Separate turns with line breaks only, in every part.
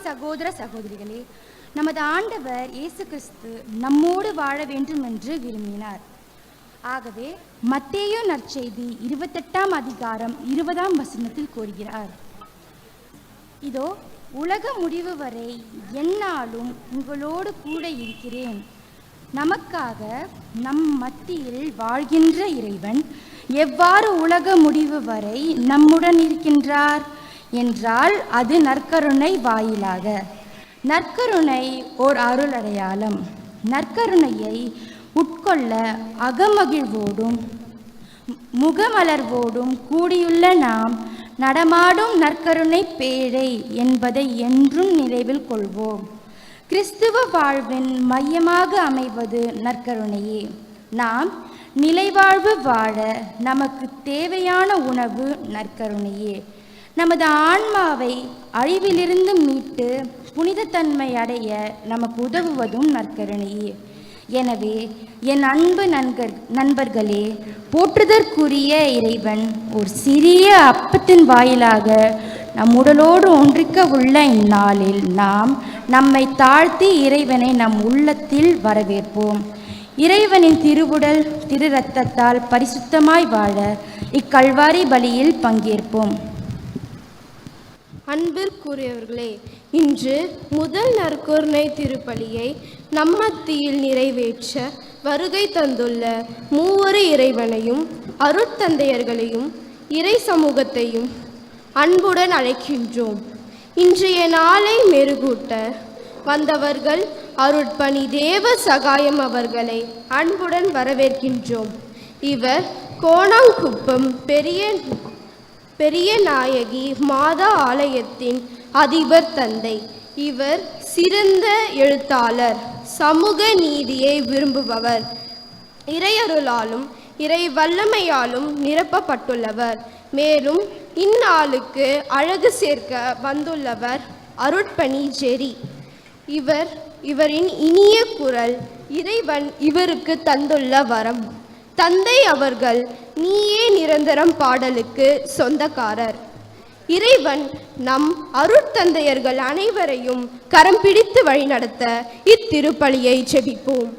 சகோதர சகோதரிகளே, நமது ஆண்டவர் இயேசு கிறிஸ்து நம்மோடு வாழ வேண்டும் என்று விரும்பினார். ஆகவே மத்தேயு நற்செய்தி 28ஆம் அதிகாரம் 20ஆம் வசனத்தில் கூறுகிறார், இதோ உலக முடிவு வரை எந்நாளும் உங்களோடு கூட இருக்கிறேன். நமக்காக நம் மத்தியில் வாழ்கின்ற இறைவன் எவ்வாறு உலக முடிவு வரை நம்முடன் இருக்கின்றார் என்றால் அது நற்கருணை வாயிலாக. நற்கருணை ஓர் அருள் அடையாளம். நற்கருணையை உட்கொள்ள அகமகிழ்வோடும் முகமலர்வோடும் கூடியுள்ள நாம் நடமாடும் நற்கருணை பேழை என்பதை என்றும் நினைவில் கொள்வோம். கிறிஸ்துவ வாழ்வின் மையமாக அமைவது நற்கருணையே. நாம் நிலைவாழ்வு வாழ நமக்கு தேவையான உணவு நற்கருணையே. நமது ஆன்மாவை அழிவிலிருந்து மீட்டு புனிதத்தன்மை அடைய நமக்கு உதவுவதும் நற்கருணையே. எனவே என் அன்பு நண்பர்களே, போற்றுதற்குரிய இறைவன் ஒரு சிறிய அப்பத்தின் வாயிலாக நம் உடலோடு ஒன்றிக்க உள்ள இந்நாளில் நாம் நம்மை தாழ்த்தி இறைவனை நம் உள்ளத்தில் வரவேற்போம். இறைவனின் திருவுடல் திரு இரத்தத்தால் பரிசுத்தமாய் வாழ இக்கல்வாரி பலியில் பங்கேற்போம்.
அன்பிற்குரியவர்களே, இன்று முதல் நற்கருணை திருப்பலியை நம் மத்தியில் நிறைவேற்ற வருகை தந்துள்ள மூவரு இறைவனையும் அருட்தந்தையர்களையும் இறை சமூகத்தையும் அன்புடன் அழைக்கின்றோம். இன்றைய நாளை மெருகூட்ட வந்தவர்கள் அருட்பணி தேவ சகாயம் அவர்களை அன்புடன் வரவேற்கின்றோம். இவர் கோணாங்குப்பம் பெரிய நாயகி மாதா ஆலயத்தின் அதிபர் தந்தை. இவர் சிறந்த எழுத்தாளர், சமூக நீதியை விரும்புபவர், இறையருளாலும் இறை வல்லமையாலும் நிரப்பப்பட்டுள்ளவர். மேலும் இந்நாளுக்கு அழகு சேர்க்க வந்துள்ளவர் அருட்பணி ஜெரி. இவரின் இனிய குரல் இறைவன் இவருக்கு தந்துள்ள வரம். தந்தை அவர்கள் நீயே நிரந்தரம் பாடலுக்கு சொந்தக்காரர். இறைவன் நம் அருட்தந்தையர்கள் அனைவரையும் கரம் பிடித்து வழிநடத்த இத்திருப்பலியை ஜெபிப்போம்.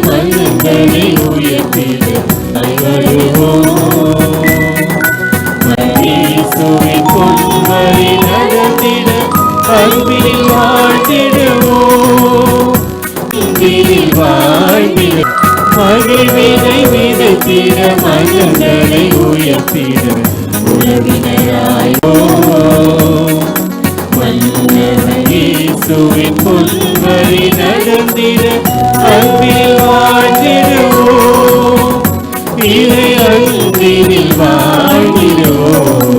மனங்களை உயர்த்திட பொன்வரை நடந்திட அன்பில் வாழ்ந்திடுவோம். மகிழ்வினை விதைத்திட மனங்களை உயர்த்திட உறவினராயோம். இயேசுவின் பொன்வரை நடந்திட அன்பில் வாழ்ந்திடுவோம். இறை அன்பினில் வாழ்ந்திடுவோம்.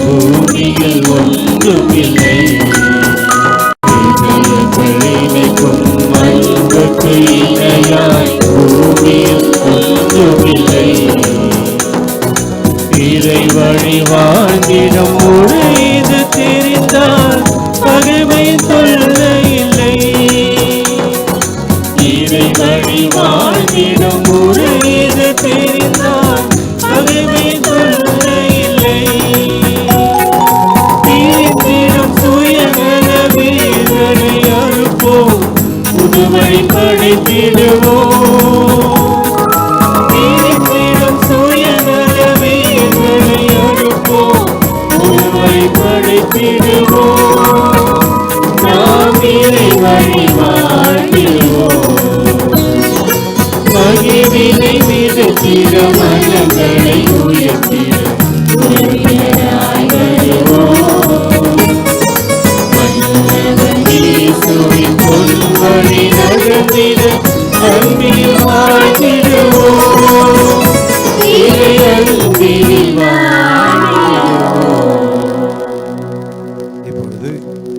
பூமியில் ஒன்றுமில்லை, அன்புக்கு இணையாய் பூமியில் ஒன்றுமில்லை. இறை வழி வாழ்ந்திடம் முறைது தெரிந்தால் பகைமை தொல்லை இல்லை. இறை வழி வாழ்ந்திடம் முறைது தெரிந்தால் பகைமை தொல்லை இல்லை. சுயநல வீரனை அறுப்போம், புதுமை படைத்திடுவோம். சுயநல வீரனை அறுப்போம்,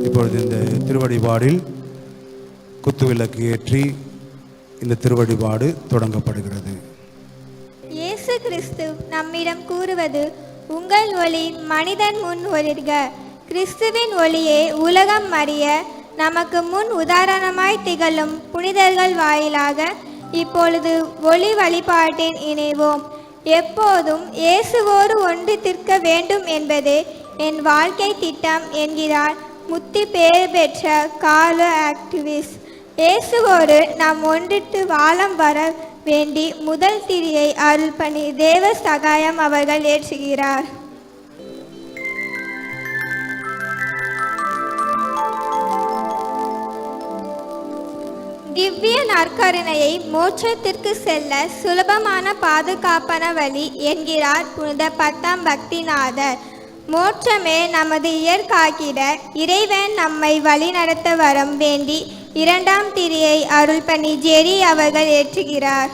இப்பொழுது இந்த திருவழிபாடில் குத்துவிளக்கு ஏற்றி இந்த திருவழிபாடு தொடங்கப்படுகிறது.
இயேசு கிறிஸ்து நம்மிடம் கூறுவது, உங்கள் ஒளி மனிதன் முன் ஒளிர்க. கிறிஸ்துவின் ஒளியே உலகம் அறிய நமக்கு முன் உதாரணமாய் திகழும் புனிதர்கள் வாயிலாக இப்பொழுது ஒளி வழிபாட்டில் இணைவோம். எப்போதும் இயேசுவோடு ஒன்றித்திருக்க வேண்டும் என்பதே என் வாழ்க்கை திட்டம் என்கிறார் முத்தி பெயர் பெற்ற கார்லோ ஆக்டிவிஸ்ட். இயேசுவோடு நாம் ஒன்றித்து வாழம் வர வேண்டி முதல் திரியை அருள் பணி தேவ சகாயம் அவர்கள் ஏற்றுகிறார். திவ்ய நற்கருணையை மோட்சத்திற்கு செல்ல சுலபமான பாதுகாப்பான வழி என்கிறார் புனித 10ஆம் பக்திநாதர். மோட்சமே நமது இயற்காக்கிட இறைவன் நம்மை வழிநடத்த வரம் வேண்டி 2ஆம் திரியை அருள் பணி ஜெரி அவர்கள் ஏற்றுகிறார்.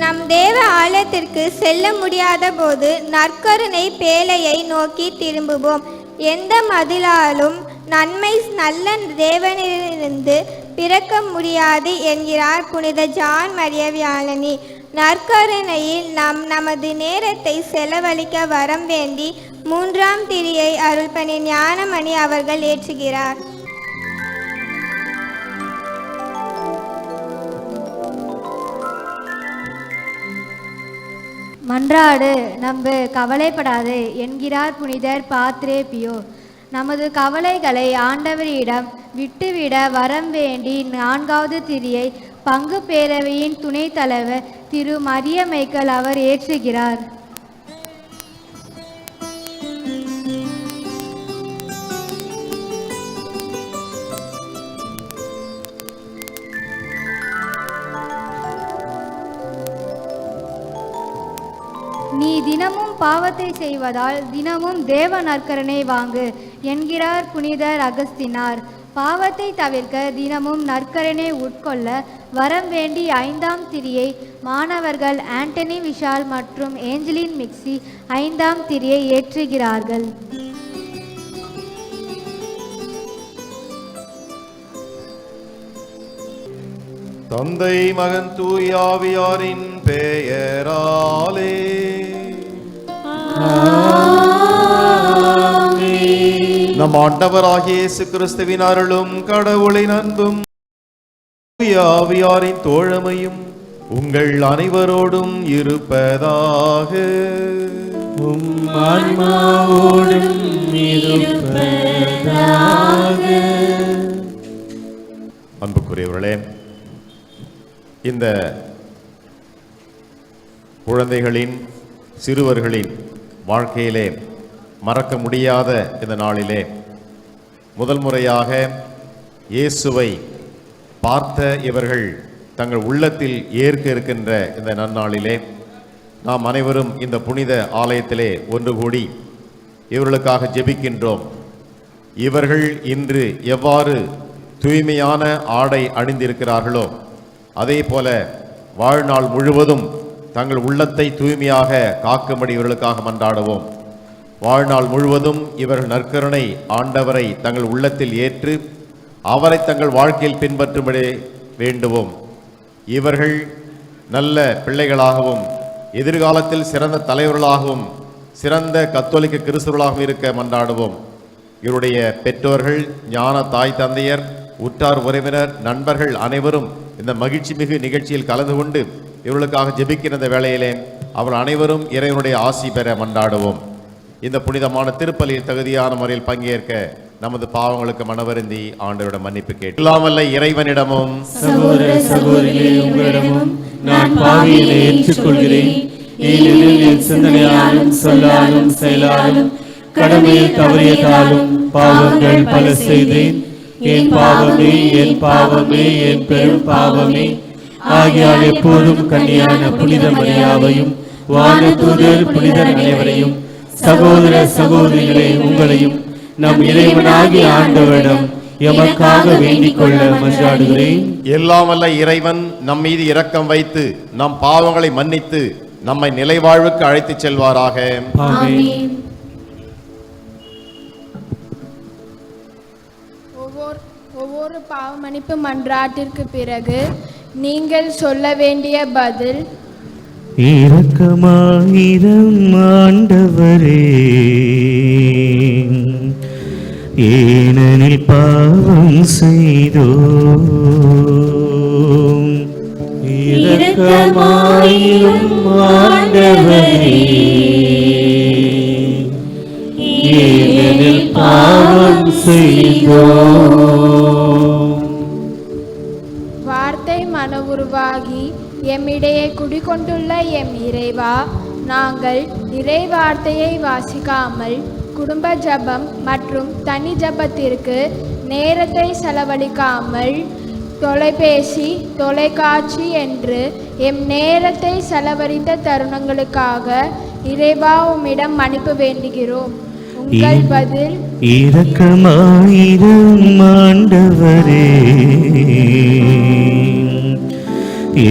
நம் தேவ ஆலயத்திற்கு செல்ல முடியாத போது நற்கருணை பேழையை நோக்கி திரும்புவோம். எந்த மதிலாலும் நன்மை நல்ல தேவனிலிருந்து பிறக்க முடியாது என்கிறார் புனித ஜான் மரிய வியாழனி. நற்கருணையில் நாம் நமது நேரத்தை செலவழிக்க வரம் வேண்டி 3ஆம் திரியை அருள் பணி ஞானமணி அவர்கள் ஏற்றுகிறார்.
மன்றாடு, நம்பு, கவலைப்படாதே என்கிறார் புனிதர் பாத்ரே பியோ. நமது கவலைகளை ஆண்டவரிடம் விட்டுவிட வரம் வேண்டி 4வது திரியை பங்கு பேரவையின் துணைத் தலைவர் திரு மரிய மைக்கேல் அவர் ஏற்றுகிறார். நீ தினமும் பாவத்தை செய்வதால் தினமும் தேவ நற்கருணை வாங்கு என்கிறார் புனிதர் அகஸ்தினார். பாவத்தை தவிர்க்க தினமும் நற்கருணை உட்கொள்ள வரம் வேண்டி 5ஆம் திரியை மாணவர்கள் ஆண்டனி விஷால் மற்றும் ஏஞ்சலின் மிக்சி 5ஆம் திரியை ஏற்றுகிறார்கள்.
தந்தை மகன் தூய ஆவியாரின் பெயராலே நம் ஆண்டவராகிய இயேசு கிறிஸ்துவின் அருளும் கடவுளின் அன்பும் தூய ஆவியாரின் தோழமையும் உங்கள் அனைவரோடும் இருப்பதாக.
ஆன்மாவோடும் இருப்பதாக.
அன்புக்குரியவர்களே, இந்த குழந்தைகளின் சிறுவர்களின் வாழ்க்கையிலே மறக்க முடியாத இந்த நாளிலே முதல் முறையாக இயேசுவை பார்த்த இவர்கள் தங்கள் உள்ளத்தில் ஏற்க இருக்கின்ற இந்த நன்னாளிலே நாம் அனைவரும் இந்த புனித ஆலயத்திலே ஒன்று கூடி இவர்களுக்காக ஜெபிக்கின்றோம். இவர்கள் இன்று எவ்வாறு தூய்மையான ஆடை அணிந்திருக்கிறார்களோ அதே போல வாழ்நாள் முழுவதும் தங்கள் உள்ளத்தை தூய்மையாக காக்கும்படி இவர்களுக்காக மன்றாடுவோம். வாழ்நாள் முழுவதும் இவர்கள் நற்கருணை ஆண்டவரை தங்கள் உள்ளத்தில் ஏற்று அவரை தங்கள் வாழ்க்கையில் பின்பற்றும்படி வேண்டுவோம். இவர்கள் நல்ல பிள்ளைகளாகவும் எதிர்காலத்தில் சிறந்த தலைவர்களாகவும் சிறந்த கத்தோலிக்க கிறிஸ்தவர்களாகவும் இருக்க மன்றாடுவோம். இவருடைய பெற்றோர்கள், ஞான தாய் தந்தையர், உற்றார் உறவினர், நண்பர்கள் அனைவரும் இந்த மகிழ்ச்சி மிகு நிகழ்ச்சியில் கலந்து கொண்டு இவர்களுக்காக ஜெபிக்கிற இந்த வேளையிலே அவர்கள் அனைவரும் இறைவனுடைய ஆசி பெற மன்றாடுவோம். இந்த புனிதமான திருப்பலியில் தகுதியான முறையில் பங்கேற்க நமது பாவங்களுக்கு மனவருந்தி ஆண்டவரிடம் மன்னிப்பு கேட்டு எல்லாம் வல்ல இறைவனிடமும்
சகோதர சகோதரிகளே, உங்களிடமும் நான் பாவியை ஏற்றுக்கொள்கிறேன். ஏனெனில் என் சிந்தனையாலும் சொல்லாலும் செயலாலும் கடமையில் தவறியதாலும் பாவங்கள் பல செய்தேன். என் பாவமே, என் பாவமே, என் பெரும் பாவமே. ஆகியால் எப்போதும் கன்னியான புனித மரியாவையும் வானதூதர் புனிதர் அனைவரையும் சகோதர சகோதரிகளே உங்களையும் நம் இறைவனாகிய ஆண்டவரிடம் எமக்காக வேண்டிக் கொள்ள மன்றாடுகிறேன்.
எல்லாம் வல்ல இறைவன் நம் மீது இரக்கம் வைத்து நம் பாவங்களை மன்னித்து நம்மை நிலைவாழ்வுக்கு அழைத்துச் செல்வாராக.
ஆமென்.
ஒவ்வொரு பாவ மன்னிப்பு மன்றாட்டிற்கு பிறகு நீங்கள் சொல்ல வேண்டிய பதில்:
இரக்கமாயிரம் ஆண்டவரே, ஏனெனில் பாவம் செய்தோம். இரக்கமாயிரம் ஆண்டவரே, ஏனெனில் பாவம் செய்தோம்.
வார்த்தை மன உருவாகி எம்மிடையே குடிகொண்டுள்ள எம் இறைவா, நாங்கள் இறை வார்த்தையை வாசிக்காமல் குடும்ப ஜபம் மற்றும் தனி ஜபத்திற்கு நேரத்தை செலவழிக்காமல் தொலைபேசி, தொலைக்காட்சி என்று எம் நேரத்தை செலவழித்த தருணங்களுக்காக இறைவா உம்மிடம் மன்னிப்பு வேண்டுகிறோம். உங்கள் பதில்:
இரக்கமாயிரம் ஆண்டவரே,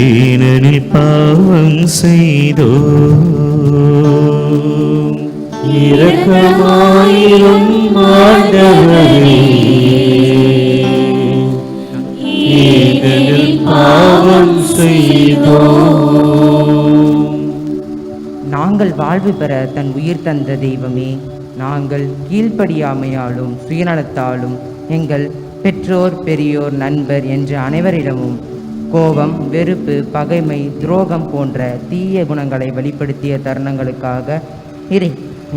ஏனெனில் பாவம் செய்தோம். இரக்கமாயிரம் ஆண்டவரே, ஏனெனில் பாவம் செய்தோம்.
நாங்கள் வாழ்வு பெற தன் உயிர் தந்த தெய்வமே, நாங்கள் கீழ்ப்படியாமையாலும் சுயநலத்தாலும் எங்கள் பெற்றோர், பெரியோர், நண்பர் என்ற அனைவரிடமும் கோபம், வெறுப்பு, பகைமை, துரோகம் போன்ற தீய குணங்களை வெளிப்படுத்திய தருணங்களுக்காக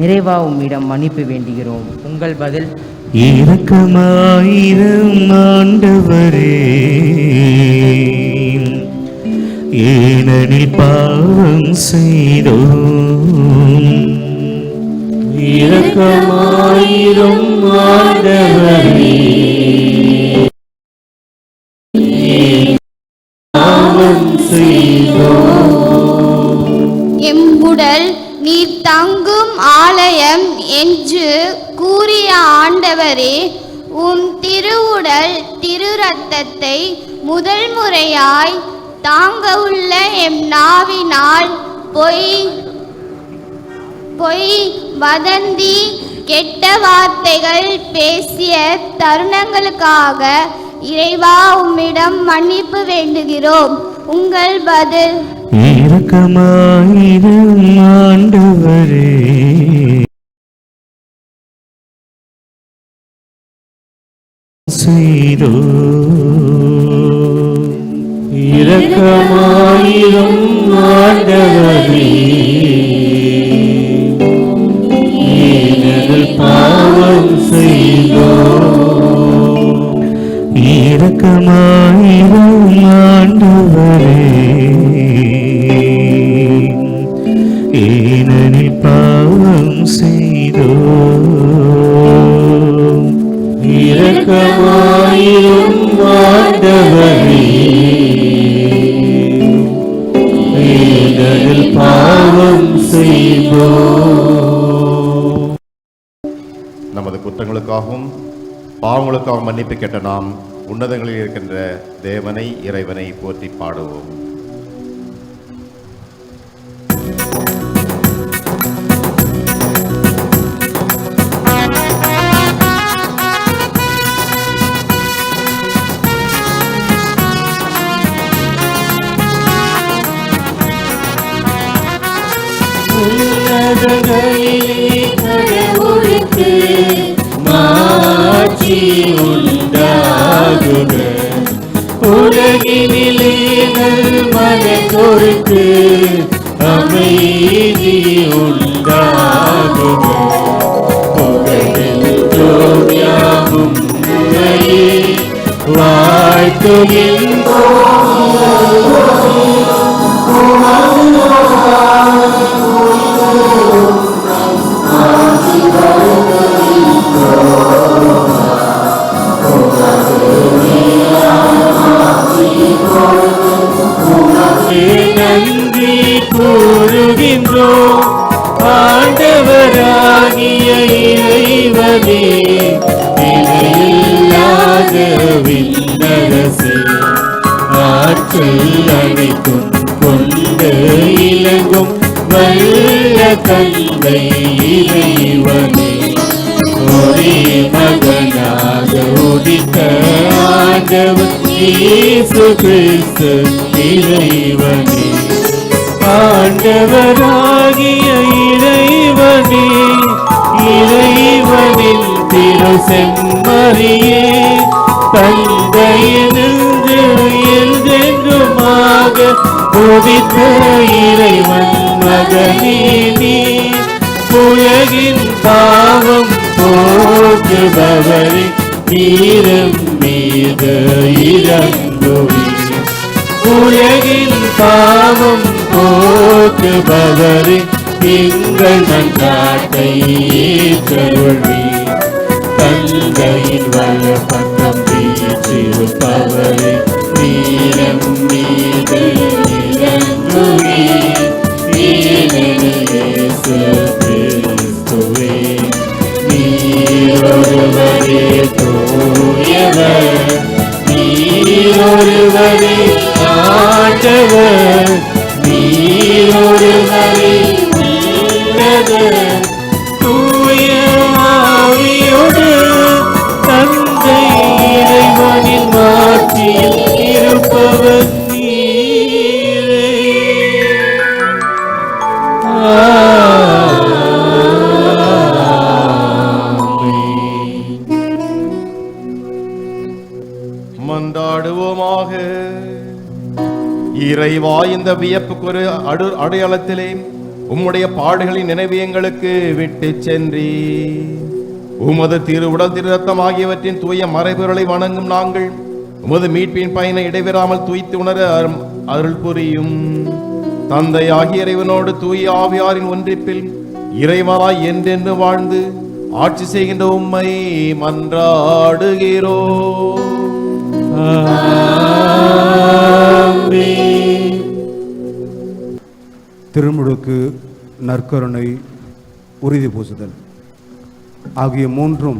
இறைவா உம்மிடம் மன்னிப்பு வேண்டுகிறோம். உங்கள் பதில்:
இரக்கமாயிரம் ஆண்டவரே, ஏனெனில் பாவம் செய்தோம். இரக்கமாயிரம் ஆண்டவரே, பாவம் செய்தோம்.
எம்புடல் நீர் தங்கும் ஆலயம் என்று கூறிய ஆண்டவரே, உம் திருவுடல் திரு இரத்தத்தை முதல் முறையாய் தாங்க உள்ள எம் நாவினால் பொய், வதந்தி, கெட்ட வார்த்தைகள் பேசிய தருணங்களுக்காக இறைவா உம்மிடம் மன்னிப்பு வேண்டுகிறோம். உங்கள் பதில்:
இரக்கமாயிரம் ஆண்டவரே, செய்தோம். இரக்கமாயிரம் ஆண்டவரே, ஏனெனில் பாவம் செய்தோம். இரக்கமாயிரம் ஆண்டவரே, ஏனெனில் பாவம் செய்தோம். இரக்கமாயிரம் ஆண்டவரே, ஏனெனில் பாவம் செய்தோம்.
நமது குற்றங்களுக்காகவும் பாவங்களுக்காகவும் மன்னிப்பு கேட்ட நாம் உன்னதங்களில் இருக்கின்ற தேவனை, இறைவனை போற்றி பாடுவோம்.
கடவுளுக்கு மாட்சி உண்டாகுக, உலகினிலே மனதொருக்கு அமைதி உண்டாகுக. புகழென்றோம் யாவும் உம்மையே நன்றி கூறுகின்றோம். ஆண்டவராகிய இறைவனே, இணையில்லா வாசல் அனைத்தும் கொண்டு இலங்கும் வல்ல தந்தை இறைவனே, ஒரே மகனாக உதித்த ஆண்டவர் இயேசு கிறிஸ்து இறைவனே, ஆண்டவராகிய இறைவனே, இறைவனின் திரு செம்மறியே, தந்தையினின்று என்றென்றுமாக உதித்த இறைவன் மகனே நீ, உலகின் பாவம் போக்குபவரே, நீரம் மீது இறங்குவே, உலகின் பாவம் போக்குபவரே, எங்கள் மன்றாட்டை ஏற்றருள்வே, தந்தையின் வலப்பக்கம் வீற்றிருப்பவரே, நீரம் மீது இறங்குவே, ஏனெனில் இயேசு கிறிஸ்துவே நீரொருவரே தூயவர், நீரொருவரே ஆண்டவர், நீரொருவரே உன்னதர், தூய ஆவியோடு தந்தை இறைவனின் மாட்சியில் இருப்பவர் நீரே.
மன்றாடுவோமாக. இறைவா, இந்த வியப்புக்குரிய அடையாளத்திலே உம்முடைய பாடுகளின் நினைவு எங்களுக்கு விட்டு சென்றி, உமது திரு உடல் திரு ரத்தம் ஆகியவற்றின் தூய மறைபொருளை வணங்கும் நாங்கள் உமது மீட்பின் பயனை இடைபெறாமல் துய்த்து உணர அருள் புரியும். தந்தை ஆகிய இறைவனோடு தூய ஆவியாரின் ஒன்றிப்பில் இறைவனாய் என்றென்று வாழ்ந்து ஆட்சி செய்கின்ற உம்மை மன்றாடுகிறோம்.
திருமுழுக்கு, நற்கருணை, உறுதி பூசுதல் ஆகிய மூன்றும்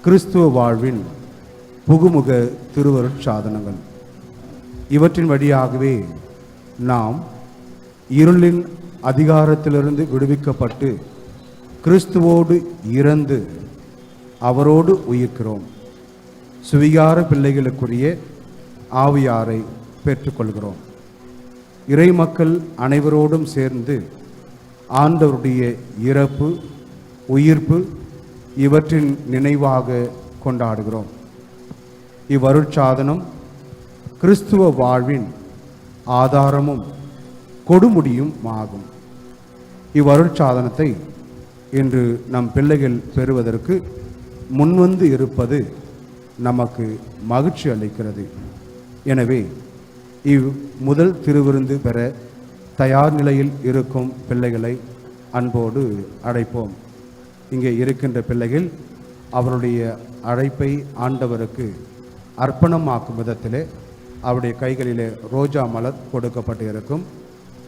கிறிஸ்துவ வாழ்வின் புகுமுக திருவருட்சாதனங்கள். இவற்றின் வழியாகவே நாம் இருளின் அதிகாரத்திலிருந்து விடுவிக்கப்பட்டு கிறிஸ்துவோடு இறந்து அவரோடு உயிர்க்கிறோம். சுவிகார பிள்ளைகளுக்குரிய ஆவியாரை பெற்றுக்கொள்கிறோம். இறை மக்கள் அனைவரோடும் சேர்ந்து ஆண்டவருடைய இறப்பு, உயிர்ப்பு இவற்றின் நினைவாக கொண்டாடுகிறோம். இவ்வருட்சாதனம் கிறிஸ்துவ வாழ்வின் ஆதாரமும் கொடுமுடியும் ஆகும். இவ்வருட்சாதனத்தை இன்று நம் பிள்ளைகள் பெறுவதற்கு முன்வந்து இருப்பது நமக்கு மகிழ்ச்சி அளிக்கிறது. எனவே முதல் திருவிருந்து பெற தயார் நிலையில் இருக்கும் பிள்ளைகளை அன்போடு அழைப்போம். இங்கே இருக்கின்ற பிள்ளைகள் அவருடைய அழைப்பை ஆண்டவருக்கு அர்ப்பணமாக்கும் விதத்திலே அவருடைய கைகளிலே ரோஜா மலர் கொடுக்கப்பட்டு இருக்கும்.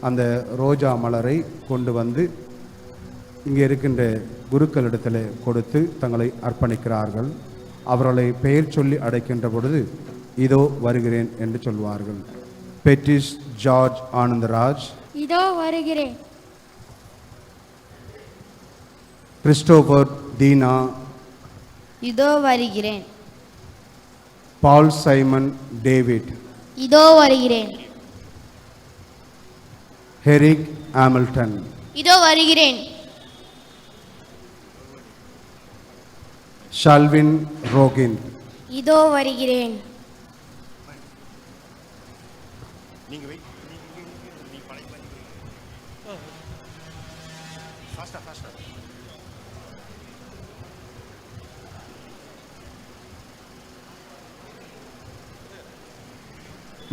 அந்த ரோஜா மலரை கொண்டு வந்து இங்கே இருக்கின்ற குருக்களிடத்தில் கொடுத்து தங்களை அர்ப்பணிக்கிறார்கள். அவர்களை பெயர் சொல்லி அழைக்கின்ற பொழுது இதோ வருகிறேன் என்று சொல்வார்கள். பெட்டிஸ் ஜார்ஜ் ஆனந்தராஜ்,
இதோ வருகிறேன்.
கிறிஸ்டோபர் தீனா,
இதோ வருகிறேன்.
பால் சைமன் டேவிட்,
இதோ வருகிறேன்.
ஹெரிக் ஆமில்டன்,
இதோ வருகிறேன்.
ஷால்வின் ரோகின்,
இதோ வருகிறேன்.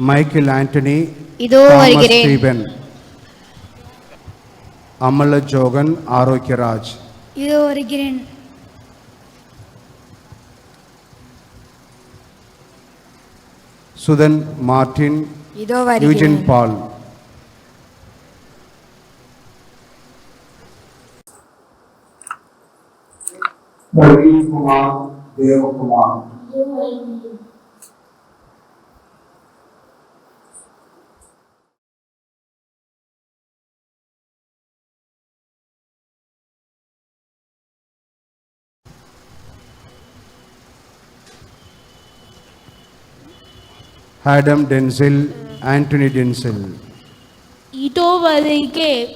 மைக்கேல் ஆண்டனி,
இதோ வருகிறேன்.
ஸ்டீபன், அமல ஜோகன் ஆரோக்கியராஜ்,
இதோ வருகிறேன்.
சுதன் மார்டின்,
இதோ
Eugene Paul,
Kumar Devakumar,
Adam Denzel, Anthony Denzel.
இதோ வருகிறேன்.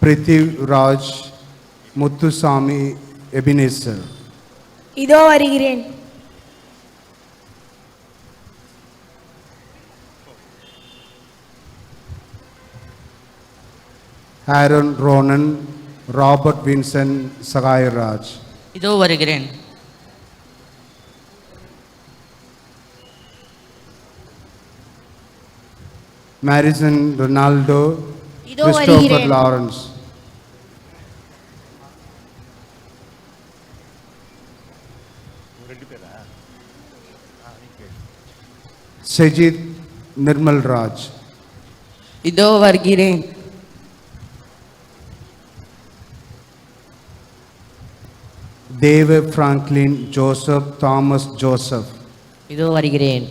Prithvi Raj, Muthusami Ebenezer.
இதோ வருகிறேன்.
Aaron Ronan, Robert Vincent Sagai Raj.
இதோ வருகிறேன்.
Marison Ronaldo,
இதோ
Christopher
வருகிறேன்.
Lawrence. Sejit Nirmal Raj.
இதோ வருகிறேன்.
Dave Franklin Joseph Thomas Joseph.
இதோ வருகிறேன்.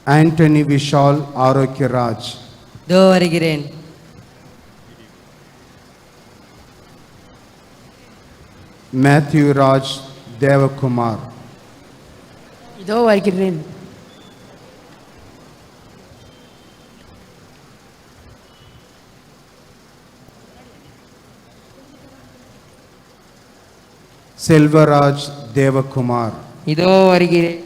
Anthony Vishal Arokya Raj.
இதோ வருகிறேன்.
Matthew Raj Devakumar.
இதோ வருகிறேன்.
Selvaraj Devakumar.
இதோ வருகிறேன்.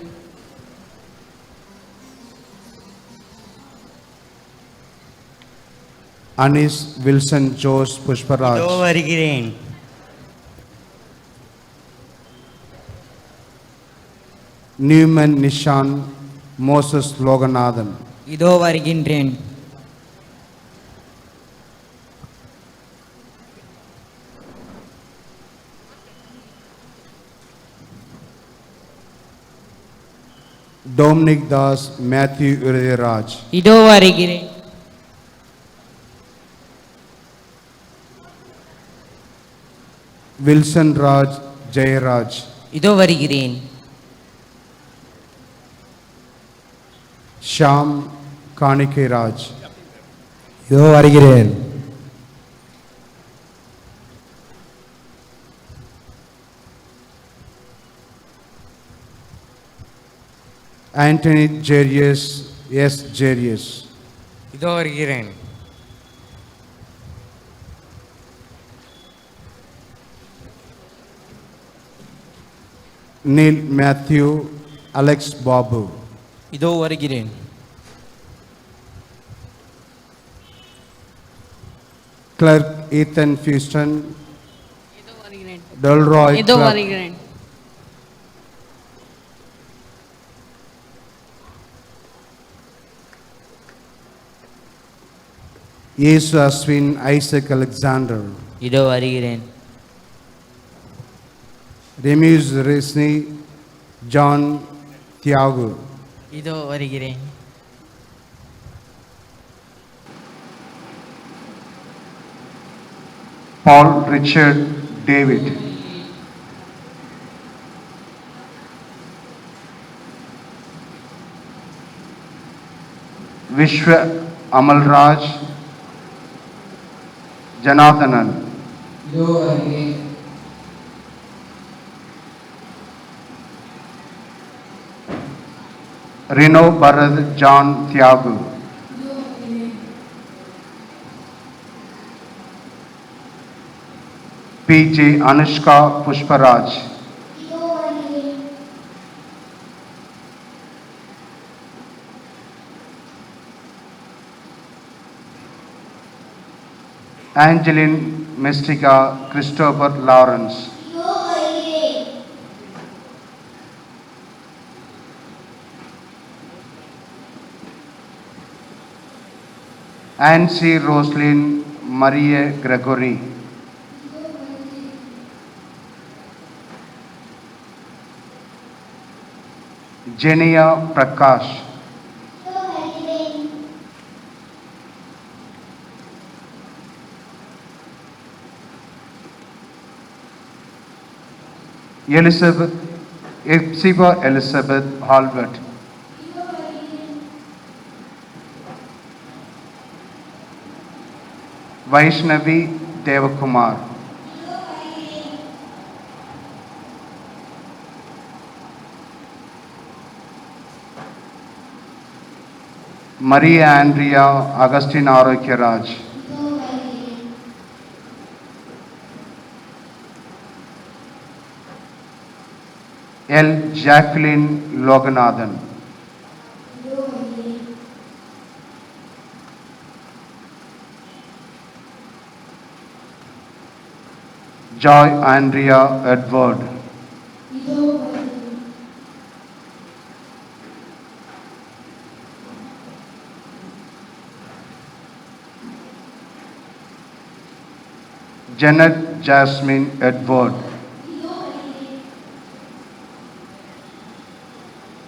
Anis Wilson Jose Pushparaj.
இதோ வருகிறேன்.
Newman Nishan Moses Loganathan.
இதோ வருகின்றேன்.
Dominic Das Matthew Uridhiraj.
இதோ வருகிறேன்.
Wilson Raj Jayaraj.
இதோ வருகிறேன்.
Sham Kanike Raj.
இதோ வருகிறேன்.
Anthony Jarius S. Jarius.
இதோ வருகிறேன்.
Neil Matthew Alex Babu.
இதோ வருகிறேன்.
Clerk Ethan Houston. Delroy
இதோ
Clark.
வருகிறேன்.
Yesu Aswin Isaac Alexander.
இதோ வருகிறேன்.
Remus Resni John Thiago.
இதோ வருகிறேன்.
Paul Richard David. Vishwa Amal Raj Janathanan.
இதோ வருகிறேன்.
Reno Bharat John Thiago. PJ Anushka Pushparaj. Angeline Mystica Christopher Lawrence. Nancy Roslyn Marie Gregory. Jenia Prakash. Elizabeth Ipsiba Elizabeth Halbert. Vaishnavi Devakumar. Maria Andrea Agustin Arokyaraj, L. Jacqueline Loganathan, Joy Andrea Edward, Janet Jasmine Edward,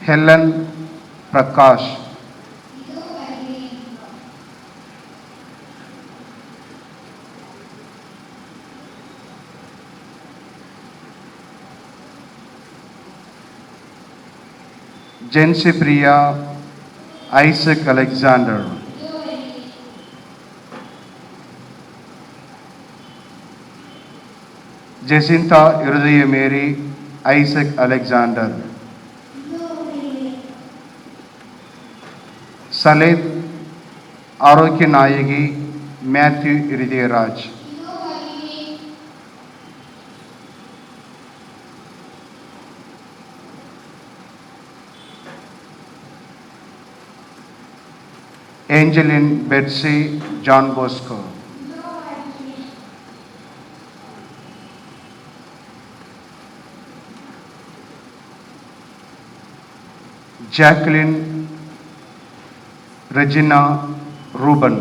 Helen Prakash, Jency Priya Isaac Alexander, Jacinta Irudaya Mary Isaac Alexander, Salid Arokya Nayagi Matthew Iridiyaraj, Angeline Betsy John Bosco, Jacqueline Regina Ruben,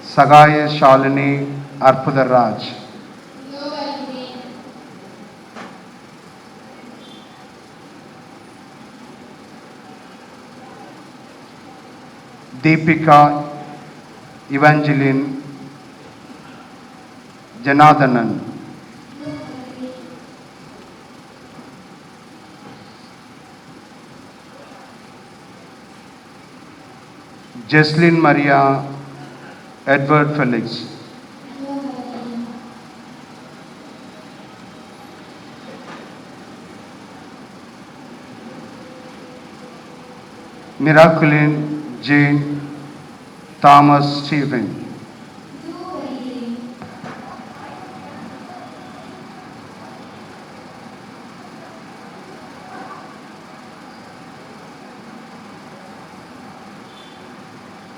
Sagaya Shalini Arpudaraj, Deepika Evangeline Janathanan, Jesslyn Maria Edward Felix, Miraculin Jane Thomas Stephen,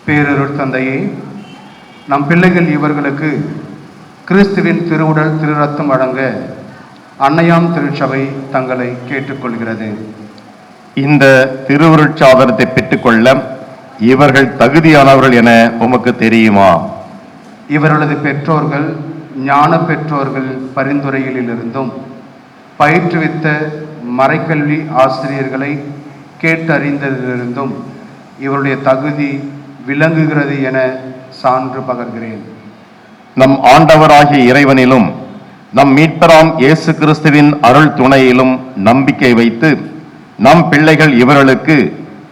பேரருட் தந்தையே, நம் பிள்ளைகள் இவர்களுக்கு கிறிஸ்துவின் திருவுடல் திருரத்தம் வழங்க அன்னையாம் திருச்சபை தங்களை கேட்டுக்கொள்கிறது.
இந்த திருவருட்சாதனத்தை பெற்றுக்கொள்ள இவர்கள் தகுதியானவர்கள் என உமக்கு தெரியுமா?
இவர்களது பெற்றோர்கள் ஞான பெற்றோர்கள் பரிந்துரையிலிருந்தும் பயிற்றுவித்த மறைக்கல்வி ஆசிரியர்களை கேட்டறிந்ததிலிருந்தும் இவருடைய தகுதி விளங்குகிறது என சான்று பகர்கிறேன்.
நம் ஆண்டவராகிய இறைவனிலும் நம் மீட்பராம் இயேசு கிறிஸ்துவின் அருள் துணையிலும் நம்பிக்கை வைத்து நம் பிள்ளைகள் இவர்களுக்கு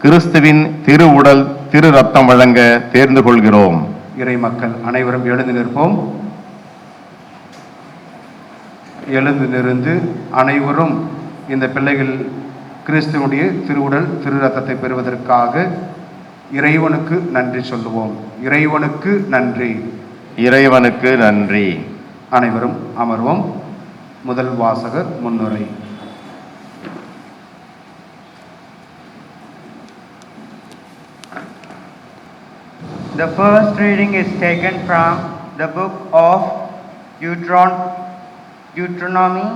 கிறிஸ்துவின் திருவுடல் திரு ரத்தம் வழங்க தேர்ந்து கொள்கிறோம்.
இறை மக்கள் அனைவரும் எழுந்து நிற்போம். எழுந்து நிறுந்து அனைவரும் இந்த பிள்ளைகள் கிறிஸ்துவனுடைய திருவுடல் திரு ரத்தத்தை பெறுவதற்காக இறைவனுக்கு நன்றி சொல்லுவோம். இறைவனுக்கு நன்றி.
இறைவனுக்கு நன்றி.
அனைவரும் அமர்வோம். முதல் வாசகர் முன்னுரை.
The first reading is taken from the book of Deuteronomy,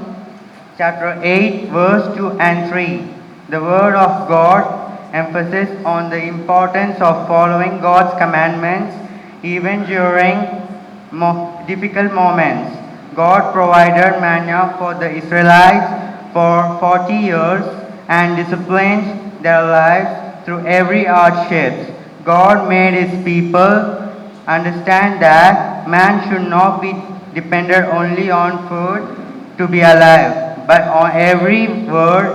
chapter 8, verse 2 and 3. The word of God emphasis on the importance of following God's commandments even during difficult moments. God provided manna for the Israelites for 40 years and disciplined their lives through every hardship. God made his people understand that man should not be dependent only on food to be alive, but on every word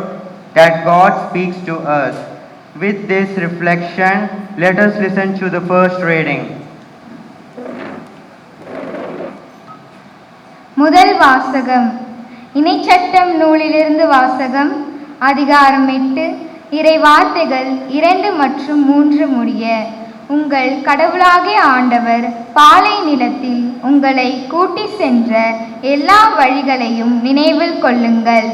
that God speaks to us. With this reflection, let us listen to the first reading.
முதல் வாசகம். இணைச்சட்டம் நூலிலிருந்து வாசகம். அதிகாரம் 8, இறை வார்த்தைகள் 2 மற்றும் 3 முடிய. உங்கள் கடவுளாகிய ஆண்டவர் பாலை நிலத்தில் உங்களை கூட்டி சென்ற எல்லா வழிகளையும் நினைவில் கொள்ளுங்கள்.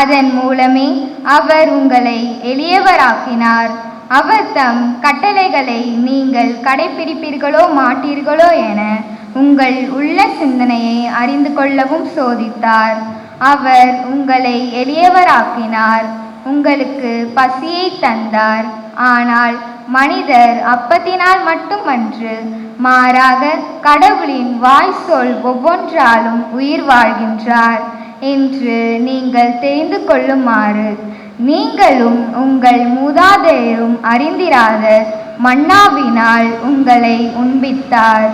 அதன் மூலமே அவர் உங்களை எளியவராக்கினார். அவர் தம் கட்டளைகளை நீங்கள் கடைபிடிப்பீர்களோ மாட்டீர்களோ என உங்கள் உள்ள சிந்தனையை அறிந்து கொள்ளவும் சோதித்தார். அவர் உங்களை எளியவராக்கினார். உங்களுக்கு பசியை தந்தார். ஆனால் மனிதர் அப்பத்தினால் மட்டுமன்று, மாறாக கடவுளின் வாய்ச்சொல் ஒவ்வொன்றாலும் உயிர் வாழ்கின்றார் என்று நீங்கள் தெரிந்து கொள்ளுமாறு நீங்களும் உங்கள் மூதாதையரும் அறிந்திராத மன்னாவினால் உங்களை உண்பித்தார்.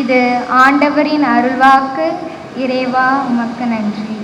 இது ஆண்டவரின் அருள்வாக்கு. இறைவா, உமக்கு நன்றி.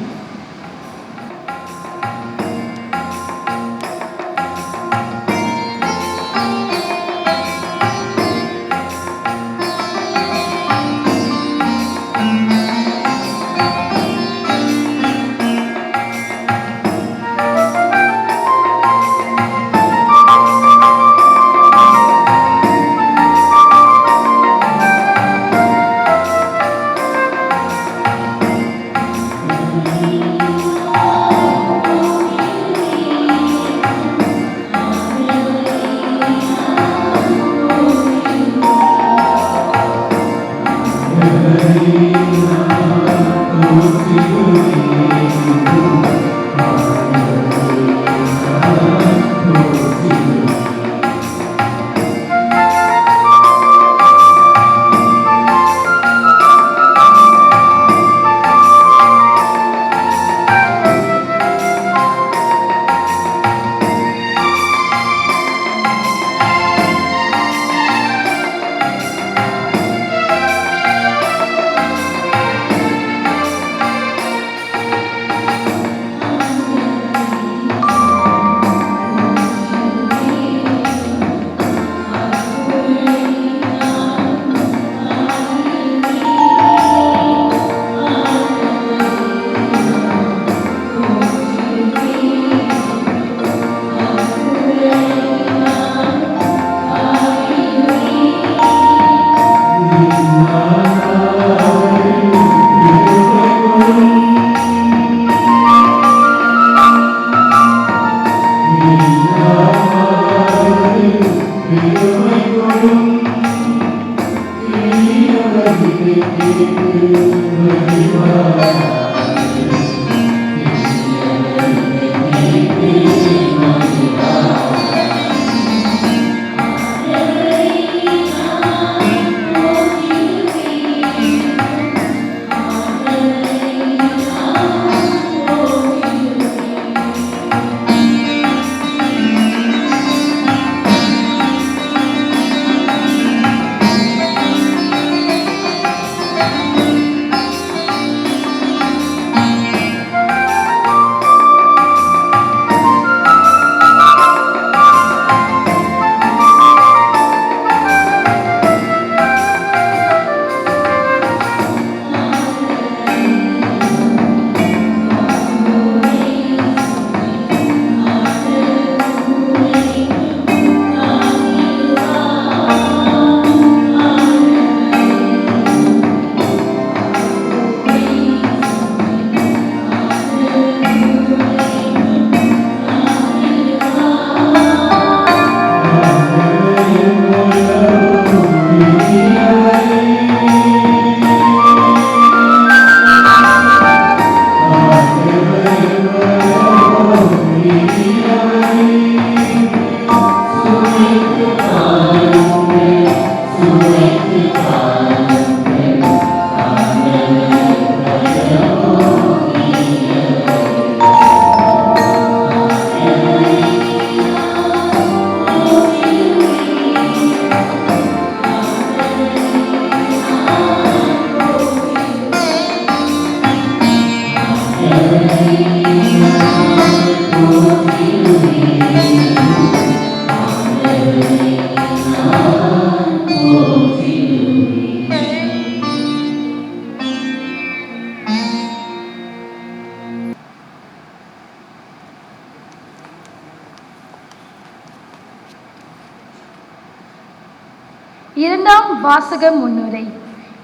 இரண்டாம் வாசக முன்னுரை.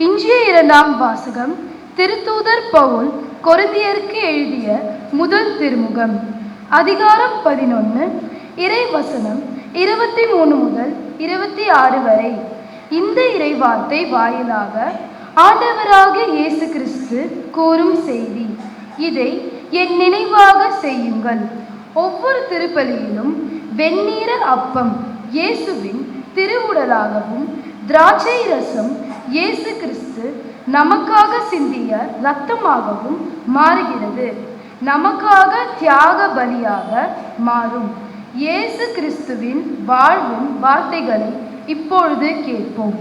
இன்றைய இரண்டாம் வாசகம் திருத்தூதர் பவுல் கொரிந்தியருக்கு எழுதிய முதல் திருமுகம், அதிகாரம் 11, இறை வசனம் 23 முதல் 26 வரை. இந்த இறைவார்த்தை வாயிலாக ஆண்டவராக இயேசு கிறிஸ்து கூறும் செய்தி. இதை என் நினைவாக செய்யுங்கள். ஒவ்வொரு திருப்பலியிலும் வெந்நீர அப்பம் இயேசுவின் திருவுடலாகவும் திராட்சை ரசம் இயேசு கிறிஸ்து நமக்காக சிந்திய இரத்தமாகவும் மாறுகிறது. நமக்காக தியாக பலியாக மாறும். இயேசு கிறிஸ்துவின் வாழ்வின் வார்த்தைகளை இப்பொழுது கேட்போம்.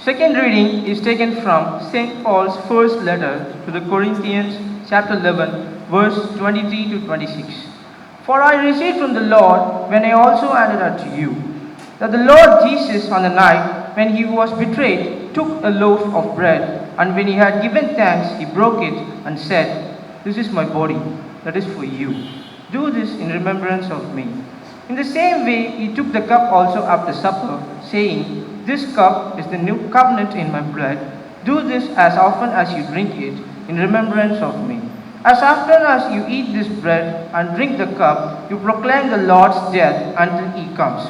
Second reading is taken from St. Paul's first letter to the Corinthians, chapter 11, verse 23 to 26. For I received from the Lord when I also handed unto you, that the Lord Jesus on the night when he was betrayed took a loaf of bread, and when he had given thanks, he broke it and said, This is my body, that is for you. Do this in remembrance of me. In the same way, he took the cup also after supper, saying, This cup is the new covenant in my blood. Do this as often as you drink it in remembrance of me. As often as you eat this bread and drink the cup, you proclaim the Lord's death until he comes.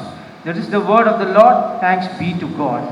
That is the word of the Lord. Thanks be to God.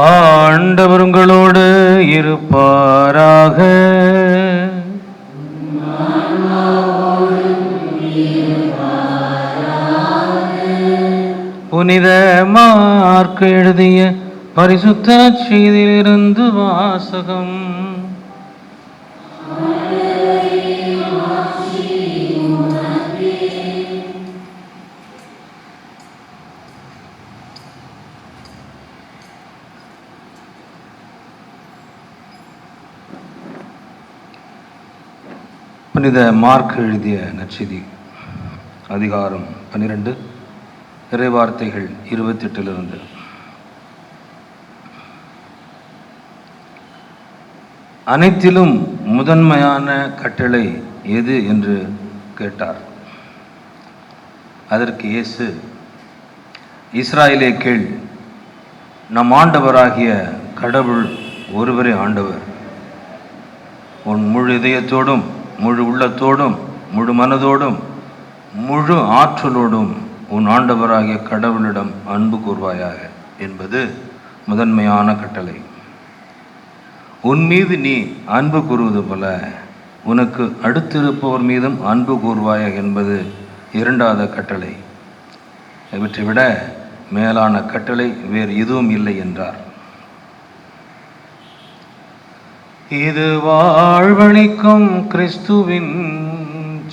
ஆண்டவர் உங்களோடு இருப்பாராக. புனித mark எழுதிய பரிசுத்த செய்தியிலிருந்து வாசகம். புனித mark எழுதிய நற்செய்தி, அதிகாரம் 12, இறைவார்த்தைகள் 28. அனைத்திலும் முதன்மையான கட்டளை எது என்று கேட்டார். அதற்கு இயேசு, இஸ்ராயேலே கேள், நம் ஆண்டவராகிய கடவுள் ஒருவரே ஆண்டவர். உன் முழு இதயத்தோடும் முழு உள்ளத்தோடும் முழு மனதோடும் முழு ஆற்றலோடும் உன் ஆண்டவராகிய கடவுளிடம் அன்பு கூர்வாயாக என்பது முதன்மையான கட்டளை. உன் மீது நீ அன்பு கூறுவது போல உனக்கு அடுத்திருப்பவர் மீதும் அன்பு கூர்வாயாக என்பது இரண்டாவது கட்டளை. இவற்றை விட மேலான கட்டளை வேறு எதுவும் இல்லை என்றார். இது வாழ்வளிக்கும் கிறிஸ்துவின்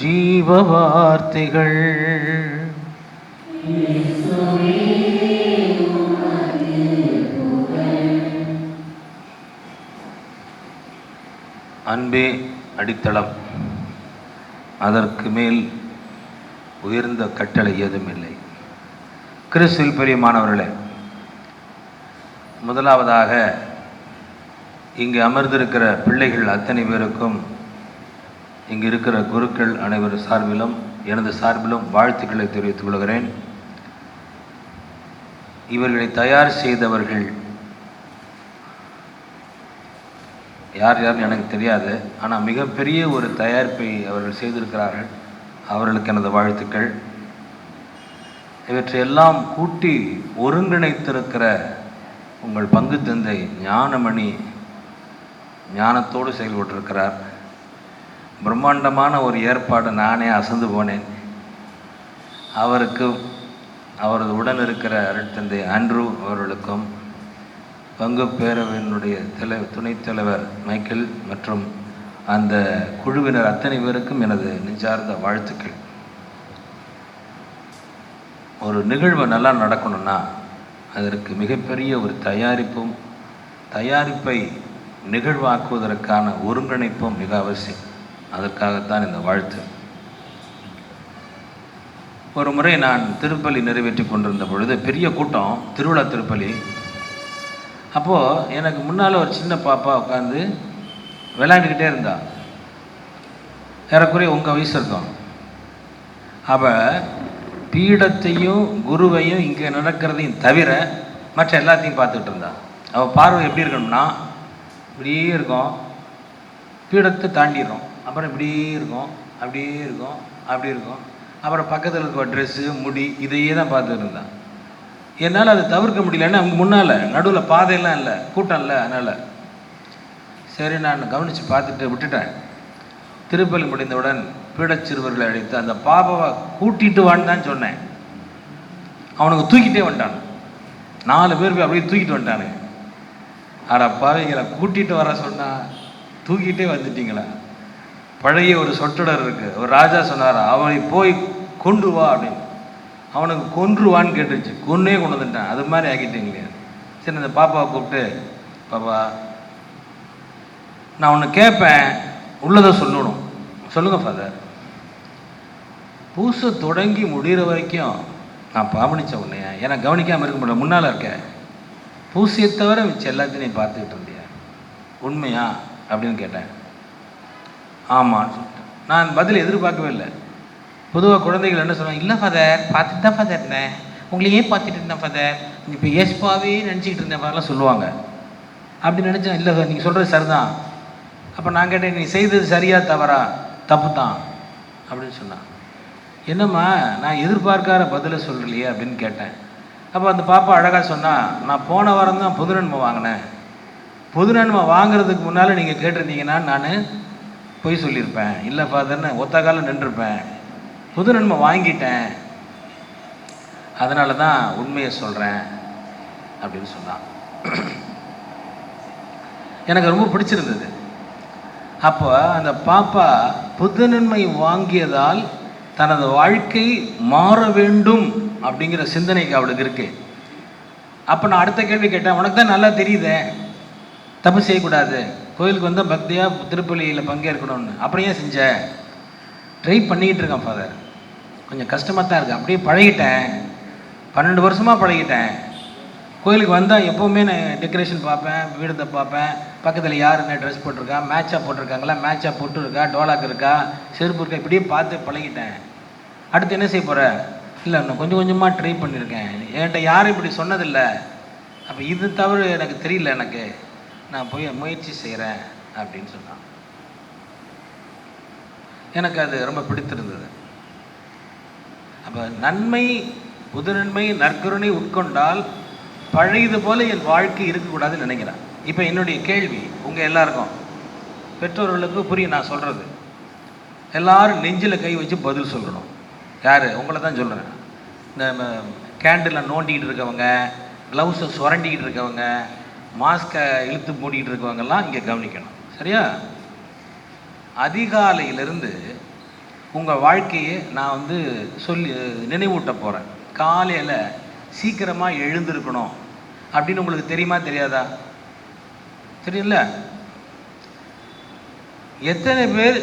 ஜீவ வார்த்தைகள். அன்பே அடித்தளம், அதற்கு மேல் உயர்ந்த கட்டளை ஏதும் இல்லை. கிறிஸ்துவில் பிரியமானவர்களே, முதலாவதாக இங்கு அமர்ந்திருக்கிற பிள்ளைகள் அத்தனை பேருக்கும் இங்கு இருக்கிற குருக்கள் அனைவர் சார்பிலும் எனது சார்பிலும் வாழ்த்துக்களை தெரிவித்துக் கொள்கிறேன். இவர்களை தயார் செய்தவர்கள் யார் யாருன்னு எனக்கு தெரியாது. ஆனால் மிகப்பெரிய ஒரு தயாரிப்பை அவர்கள் செய்திருக்கிறார்கள். அவர்களுக்கு எனது வாழ்த்துக்கள். இவற்றையெல்லாம் கூட்டி ஒருங்கிணைத்திருக்கிற உங்கள் பங்கு தந்தை ஞானமணி ஞானத்தோடு செயல்பட்டிருக்கிறார். பிரம்மாண்டமான ஒரு ஏற்பாடு. நானே அசந்து போனேன். அவருக்கும் அவரது உடன் இருக்கிற அருட்தந்தை ஆண்ட்ரூ அவர்களுக்கும் பங்கு பேரவையினுடைய துணைத் தலைவர் மைக்கேல் மற்றும் அந்த குழுவினர் அத்தனை பேருக்கும் எனது நெஞ்சார்ந்த வாழ்த்துக்கள். ஒரு நிகழ்வு நல்லா நடக்கணும்னா அதற்கு மிகப்பெரிய ஒரு தயாரிப்பை நிகழ்வாக்குவதற்கான ஒருங்கிணைப்பும் மிக அவசியம். அதற்காகத்தான் இந்த வாழ்த்து. ஒரு முறை நான் திருப்பலி நிறைவேற்றி கொண்டிருந்த பொழுது பெரிய கூட்டம், திருவிழா திருப்பலி. அப்போது எனக்கு முன்னால் ஒரு சின்ன பாப்பா உட்காந்து விளையாண்டுக்கிட்டே இருந்தா. ஏறக்குறைய உங்கள் வயசு இருக்கும். அவள் பீடத்தையும் குருவையும் இங்கே நடக்கிறதையும் தவிர மற்ற எல்லாத்தையும் பார்த்துக்கிட்டு இருந்தா. அவள் பார்வை எப்படி இருக்கணும்னா இப்படியே இருக்கும், பீடத்தை தாண்டிடும், அப்புறம் இப்படியே இருக்கும், அப்படியே இருக்கும், அப்படி இருக்கும், அப்புறம் பக்கத்தில் இருக்க ட்ரெஸ்ஸு முடி இதையே தான் பார்த்துட்டு இருந்தான். என்னால் அதை தவிர்க்க முடியலன்னா அவங்க முன்னால் நடுவில் பாதையெல்லாம் இல்லை, கூட்டம் இல்லை. அதனால் சரி நான் கவனித்து பார்த்துட்டு விட்டுட்டேன். திருப்பலி முடிந்தவுடன் பீடச்சிறுவர்களை அழைத்து அந்த பாபாவை கூட்டிகிட்டு வான்னு தான் சொன்னேன். அவனுக்கு தூக்கிட்டே வந்துட்டான். 4 பேர் போய் அப்படியே தூக்கிட்டு வந்துட்டானுங்க. பாவைங்களை கூட்டிகிட்டு வர சொன்னால் தூக்கிட்டே வந்துட்டீங்களா? பழைய ஒரு சொற்றொடர் இருக்குது. ஒரு ராஜா சொன்னார், அவனை போய் கொண்டு வா அப்படின்னு. அவனுக்கு கொன்றுவான்னு கேட்டுச்சு, கொன்னே கொண்டு வந்துட்டான். அது மாதிரி ஆக்கிட்டீங்களே. சரி அந்த பாப்பாவை கூப்பிட்டு, பாப்பா நான் ஒன்று கேட்பேன், உள்ளதை சொல்லணும். சொல்லுங்கள் ஃபாதர். பூசை தொடங்கி முடிகிற வரைக்கும் நான் பாவனித்த உன்னையா ஏன்னா கவனிக்காமல் இருக்க முடியல, முன்னால் இருக்கேன். பூசையை தவிர மிச்சம் எல்லாத்தையும் பார்த்துக்கிட்டு இருந்தியா, உண்மையா அப்படின்னு கேட்டேன். ஆமான்னு சொல்லிட்டேன். நான் பதில் எதிர்பார்க்கவே இல்லை. பொதுவாக குழந்தைகள் என்ன சொல்லுவாங்க, இல்லை ஃபாதர் பார்த்துட்டு தான் ஃபாதர் இருந்தேன், உங்களையே பார்த்துட்டு இருந்தேன் ஃபாதர், இப்போ ஏஸ்பாவே நினச்சிக்கிட்டு இருந்தேன் ஃபாதர்லாம் சொல்லுவாங்க. அப்படி நினச்சேன். இல்லை சார் நீங்கள் சொல்கிறது சரிதான். அப்போ நான் கேட்டேன், நீ செய்தது சரியா தவறா? தப்பு தான் அப்படின்னு சொன்னான். என்னம்மா நான் எதிர்பார்க்காத பதிலை சொல்லலையே அப்படின்னு கேட்டேன். அப்போ அந்த பாப்பா அழகாக சொன்னால், நான் போன வாரம் தான் புது நன்மை வாங்கினேன். புது நன்மை வாங்குறதுக்கு முன்னால் நீங்கள் கேட்டிருந்தீங்கன்னா நான் பொய் சொல்லியிருப்பேன், இல்லை ஃபாதர்னு ஒத்த காலம் நின்றுருப்பேன். புது நன்மை வாங்கிட்டேன், அதனால தான் உண்மையை சொல்கிறேன் அப்படின்னு சொன்னான். எனக்கு ரொம்ப பிடிச்சிருந்தது. அப்போ அந்த பாப்பா புது நன்மை வாங்கியதால் தனது வாழ்க்கை மாற வேண்டும் அப்படிங்கிற சிந்தனைக்கு அவளுக்கு இருக்கு. அப்போ நான் அடுத்த கேள்வி கேட்டேன், உனக்கு தான் நல்லா தெரியுதே தப்பு செய்யக்கூடாது, கோயிலுக்கு வந்தால் பக்தியாக திருப்பலியில் பங்கேற்கணும்னு, அப்புறம் ஏன் செஞ்ச? ட்ரை பண்ணிக்கிட்டு இருக்கேன் ஃபாதர், கொஞ்சம் கஷ்டமாக தான் இருக்குது, அப்படியே பழகிட்டேன், 12 வருஷமாக பழகிட்டேன். கோயிலுக்கு வந்தால் எப்போவுமே நான் டெக்கரேஷன் பார்ப்பேன், வீடத்தை பார்ப்பேன், பக்கத்தில் யார் என்ன ட்ரெஸ் போட்டிருக்கா, மேட்சாக போட்டிருக்காங்களா, மேட்சாக போட்டுருக்கா, டோலாக்கு இருக்கா, செருப்பு இருக்கா, இப்படியே பார்த்து பழகிட்டேன். அடுத்து என்ன செய்ய போகிற? இல்லை இன்னும் கொஞ்சம் கொஞ்சமாக ட்ரை பண்ணியிருக்கேன், என்கிட்ட யாரும் இப்படி சொன்னதில்லை, அப்போ இது தவிர எனக்கு தெரியல, எனக்கு நான் போய் முயற்சி செய்கிறேன் அப்படின்னு சொன்னான். எனக்கு அது ரொம்ப பிடித்திருந்தது. அப்போ நன்மை, புது நன்மை, நற்கருணை உட்கொண்டால் பழையது போல என் வாழ்க்கை இருக்கக்கூடாதுன்னு நினைக்கிறேன். இப்போ என்னுடைய கேள்வி உங்கள் எல்லாருக்கும், பெற்றோர்களுக்கு புரியும் நான் சொல்கிறது. எல்லாரும் நெஞ்சில் கை வச்சு பதில் சொல்லணும். யார்? உங்களை தான் சொல்கிறேன். இந்த கேண்டில் நோண்டிக்கிட்டு இருக்கவங்க, க்ளவுஸை சுரண்டிக்கிட்டு இருக்கவங்க, மாஸ்கை இழுத்து மூடிக்கிட்டு இருக்கவங்கெல்லாம் இங்கே கவனிக்கணும், சரியா? அதிகாலையிலிருந்து உங்கள் வாழ்க்கையை நான் சொல்லி நினைவூட்ட போகிறேன். காலையில் சீக்கிரமாக எழுந்திருக்கணும் அப்படின்னு உங்களுக்கு தெரியுமா தெரியாதா? தெரியல. எத்தனை பேர்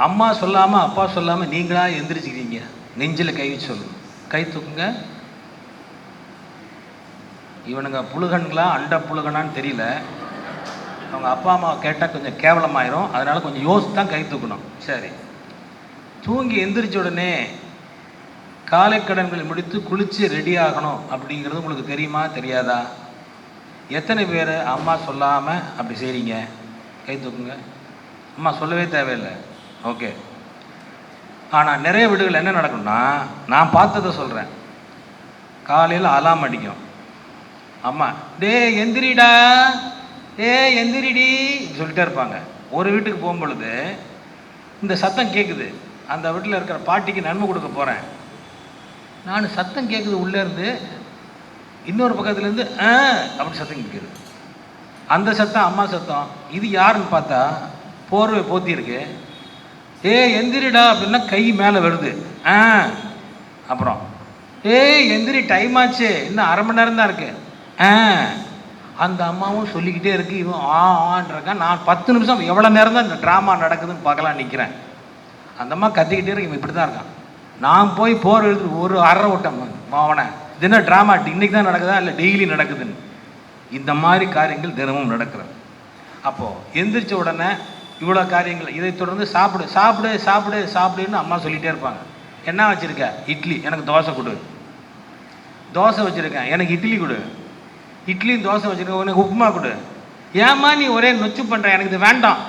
அம்மா சொல்லாமல் அப்பா சொல்லாமல் நீங்களா எந்திரிச்சிக்கிறீங்க? நெஞ்சில் கை வச்சு சொல்லணும். கை தூக்குங்க. இவனுங்க புழுகன்களா அண்ட புழுகனான்னு தெரியல. அவங்க அப்பா அம்மாவை கேட்டால் கொஞ்சம் கேவலமாயிரும். அதனால் கொஞ்சம் யோசித்து தான் கை தூக்கணும். சரி, தூங்கி எந்திரிச்ச உடனே காலை கடன்களை முடித்து குளித்து ரெடி ஆகணும் அப்படிங்கிறது உங்களுக்கு தெரியுமா தெரியாதா? எத்தனை பேர் அம்மா சொல்லாமல் அப்படி செய்கிறீங்க? கை தூக்குங்க. அம்மா சொல்லவே தேவையில்லை. ஓகே. ஆனால் நிறைய வீடுகள் என்ன நடக்கும்னா, நான் பார்த்ததை சொல்கிறேன். காலையில் அலாம் அடிக்கும். அம்மா டே எந்திரிடா, டே எந்திரிடி சொல்லிட்டே இருப்பாங்க. ஒரு வீட்டுக்கு போகும்பொழுது இந்த சத்தம் கேட்குது. அந்த வீட்டில் இருக்கிற பாட்டிக்கு நன்மை கொடுக்க போகிறேன். நான் சத்தம் கேட்குது உள்ளேருந்து. இன்னொரு பக்கத்துலேருந்து அப்படி சத்தம் கேட்குது. அந்த சத்தம் அம்மா சத்தம். இது யாருன்னு பார்த்தா போர்வை போத்திருக்கு. எந்திரிடா அப்படின்னா கை மேலே வருது. அப்புறம் எந்திரி டைம் ஆச்சு, இன்னும் அரை மணி நேரம் தான் இருக்கு. அந்த அம்மாவும் சொல்லிக்கிட்டே இருக்கு. இவன் ஆன்றாங்க. நான் 10 நிமிஷம் எவ்வளோ நேரம் தான் இந்த ட்ராமா நடக்குதுன்னு பார்க்கலாம் நிற்கிறேன். அந்த அம்மா கத்திக்கிட்டே இருக்கு. இவன் இப்படி தான் இருக்கான். நான் போய் போர் எழுது ஒரு அரை ஓட்டம் அவனை. இது என்ன ட்ராமா, இன்னைக்கு தான் நடக்குதா இல்லை டெய்லி நடக்குதுன்னு? இந்த மாதிரி காரியங்கள் தினமும் நடக்கிறது. அப்போது எந்திரிச்ச உடனே இவ்வளோ காரியங்கள். இதை தொடர்ந்து சாப்பிடு சாப்பிடு சாப்பிடு சாப்பிடுன்னு அம்மா சொல்லிகிட்டே இருப்பாங்க. என்ன வச்சுருக்க? இட்லி, எனக்கு தோசை கொடு. தோசை வச்சுருக்கேன், எனக்கு இட்லி கொடு. இட்லியும் தோசை வச்சுருக்கேன், உனக்கு உப்புமா கொடு. ஏம்மா நீ ஒரே நொச்சு பண்ணுற, எனக்கு இது வேண்டாம்.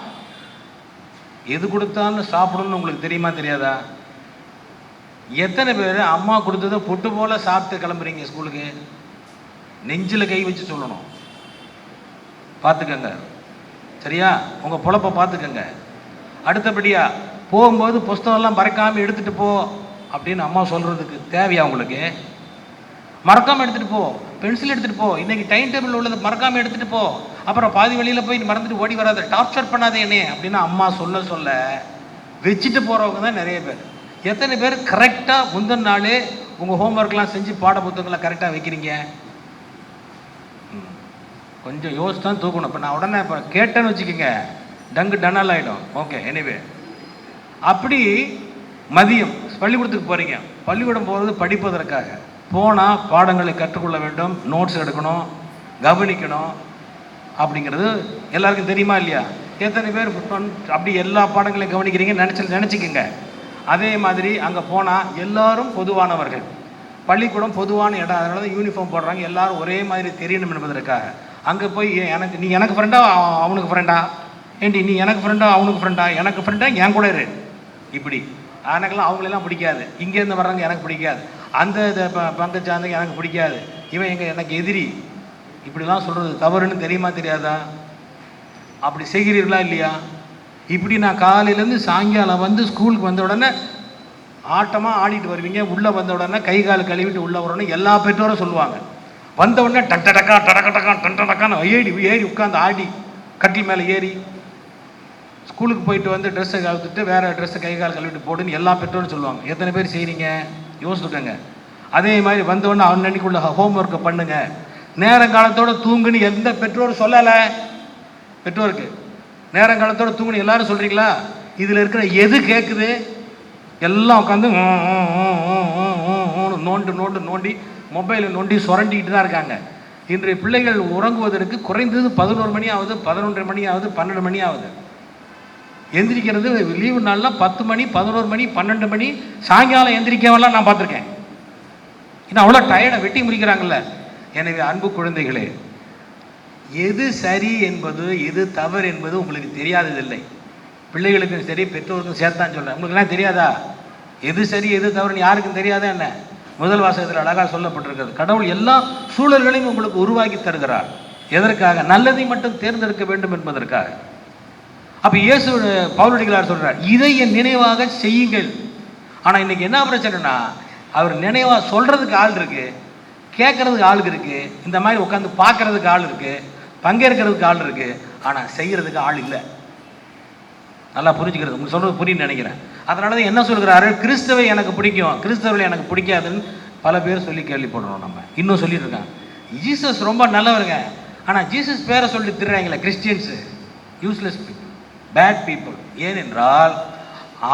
எது கொடுத்தாலும் சாப்பிடணும்னு உங்களுக்கு தெரியுமா தெரியாதா? எத்தனை பேர் அம்மா கொடுத்ததை பொட்டு போல சாப்பிட்டு கிளம்புறீங்க ஸ்கூலுக்கு? நெஞ்சில் கை வச்சு சொல்லணும். பார்த்துக்கங்க, சரியா? உங்கள் பொழப்பை பார்த்துக்கங்க. அடுத்தபடியாக போகும்போது புஸ்தகம்லாம் மறக்காமல் எடுத்துகிட்டு போ அப்படின்னு அம்மா சொல்கிறதுக்கு தேவையா உங்களுக்கு? மறக்காமல் எடுத்துகிட்டு போ, பென்சில் எடுத்துகிட்டு போ, இன்றைக்கி டைம் டேபிள் உள்ளது மறக்காமல் எடுத்துகிட்டு போ, அப்புறம் பாதி வழியில் போய் மறந்துட்டு ஓடி வராத, டார்ச்சர் பண்ணாதே என்னே அப்படின்னு அம்மா சொல்ல சொல்ல வச்சுட்டு போகிறவங்க தான் நிறைய பேர். எத்தனை பேர் கரெக்டாக முந்தின நாளே உங்கள் ஹோம்ஒர்க்லாம் செஞ்சு பாட புத்தகங்களை கரெக்டாக வைக்கிறீங்க? கொஞ்சம் யோசிச்சு தான் தூக்கணும். இப்போ நான் உடனே இப்போ கேட்டேன்னு வச்சுக்கோங்க, டங்கு டனால் ஆகிடும். ஓகே, எனிவே அப்படி மதியம் பள்ளிக்கூடத்துக்கு போகிறீங்க. பள்ளிக்கூடம் போகிறது படிப்பதற்காக. போனால் பாடங்களை கற்றுக்கொள்ள வேண்டும், நோட்ஸ் எடுக்கணும், கவனிக்கணும். அப்படிங்கிறது எல்லாருக்கும் தெரியுமா இல்லையா? எத்தனை பேர் அப்படி எல்லா பாடங்களையும் கவனிக்கிறீங்க நினச்சிக்கோங்க. அதே மாதிரி அங்கே போனால் எல்லாரும் பொதுவானவர்கள். பள்ளிக்கூடம் பொதுவான இடம், அதனால தான் யூனிஃபார்ம் போடுறாங்க. எல்லாரும் ஒரே மாதிரி தெரியணும் என்பதற்காக. அங்கே போய் நீ எனக்கு ஃப்ரெண்டா அவனுக்கு ஃப்ரெண்டா, ஏண்டி நீ எனக்கு ஃப்ரெண்டா அவனுக்கு ஃப்ரெண்டா, எனக்கு ஃப்ரெண்டா என் கூட இரு. இப்படி எனக்கெல்லாம் அவங்களெல்லாம் பிடிக்காது. இங்கேருந்து வர்றாங்க எனக்கு பிடிக்காது. அந்த பங்கச்சார்ந்தங்க எனக்கு பிடிக்காது. இவன் எனக்கு எதிரி. இப்படிலாம் சொல்கிறது தவறுன்னு தெரியுமா தெரியாதா? அப்படி செய்கிறீர்களா இல்லையா? இப்படி நான் காலையிலேருந்து சாயங்காலம் வந்து ஸ்கூலுக்கு வந்த உடனே ஆட்டமாக ஆடிட்டு வருவீங்க. உள்ளே வந்த உடனே கை கால் கழுவிட்டு உள்ளே வரணும்னு எல்லா பெற்றோரும் சொல்லுவாங்க. வந்த உடனே டக் டக்கா டடக்க டக்கா டன் டக்கான்னு ஏறி உட்காந்து ஆடி கட்டில் மேலே ஏறி ஸ்கூலுக்கு போயிட்டு வந்து ட்ரெஸ்ஸை கழுவிட்டு வேறு ட்ரெஸ்ஸை கை கால் கழுவிட்டு போடுன்னு எல்லா பெற்றோரும் சொல்லுவாங்க. எத்தனை பேர் செய்கிறீங்க யோசிச்சுக்கோங்க. அதே மாதிரி வந்தோடனே அன்னைக்குள்ள ஹோம்ஒர்க்கை பண்ணுங்க. நேரங்காலத்தோடு தூங்குன்னு எந்த பெற்றோரும் சொல்லலை. பெற்றோருக்கு நேரங்காலத்தோடு தூங்குன்னு எல்லாரும் சொல்கிறீங்களா? இதில் இருக்கிற எது கேட்குது? எல்லாம் உட்காந்து நோண்டி மொபைலை நோண்டி சுரண்டிக்கிட்டு தான் இருக்காங்க. இன்றைய பிள்ளைகள் உறங்குவதற்கு குறைந்தது 11 மணி ஆகுது, 11:30 மணி ஆகுது, 12 மணி ஆகுது. எந்திரிக்கிறது லீவு நாள்லாம் 10 மணி, 11 மணி, 12 மணி. சாயங்காலம் எந்திரிக்கவெல்லாம் நான் பார்த்துருக்கேன். ஏன்னா அவ்வளோ டயர்டை வெட்டி முடிக்கிறாங்கல்ல. எனவே அன்பு குழந்தைகளே, எது சரி என்பது எது தவறு என்பது உங்களுக்கு தெரியாததில்லை. பிள்ளைகளுக்கும் சரி பெற்றோருக்கும் சேர்த்தான்னு சொல்கிறேன். உங்களுக்குலாம் தெரியாதா? எது சரி எது தவறுன்னு யாருக்கும் தெரியாதா என்ன? முதல் வாசகத்தில் அழகாக சொல்லப்பட்டிருக்கிறது. கடவுள் எல்லா சூழல்களையும் உங்களுக்கு உருவாக்கி தருகிறார். எதற்காக? நல்லதை மட்டும் தேர்ந்தெடுக்க வேண்டும் என்பதற்காக. அப்போ இயேசு பவுலடிகளார் சொல்கிறார், இதை என் நினைவாக செய்யுங்கள். ஆனால் இன்னைக்கு என்ன பிரச்சனைனா, அவர் நினைவாக சொல்கிறதுக்கு ஆள் இருக்குது, கேட்கறதுக்கு ஆளுக்கு இருக்குது, இந்த மாதிரி உட்காந்து பார்க்கறதுக்கு ஆள் இருக்குது, பங்கேற்கிறதுக்கு ஆள் இருக்குது, ஆனால் செய்கிறதுக்கு ஆள் இல்லை. நல்லா புரிஞ்சுக்கிறது, உங்களுக்கு சொல்கிறது புரியுன்னு நினைக்கிறேன். அதனால தான் என்ன சொல்கிறாரு, கிறிஸ்தவை எனக்கு பிடிக்கும், கிறிஸ்தவர்களை எனக்கு பிடிக்காதுன்னு பல பேர் சொல்லி கேள்விப்படுறோம். நம்ம இன்னும் சொல்லிட்டு இருக்காங்க, ஜீசஸ் ரொம்ப நல்லவருங்க, ஆனால் ஜீசஸ் பேரை சொல்லி திடுறாங்களே Christians, useless people, bad people. ஏனென்றால்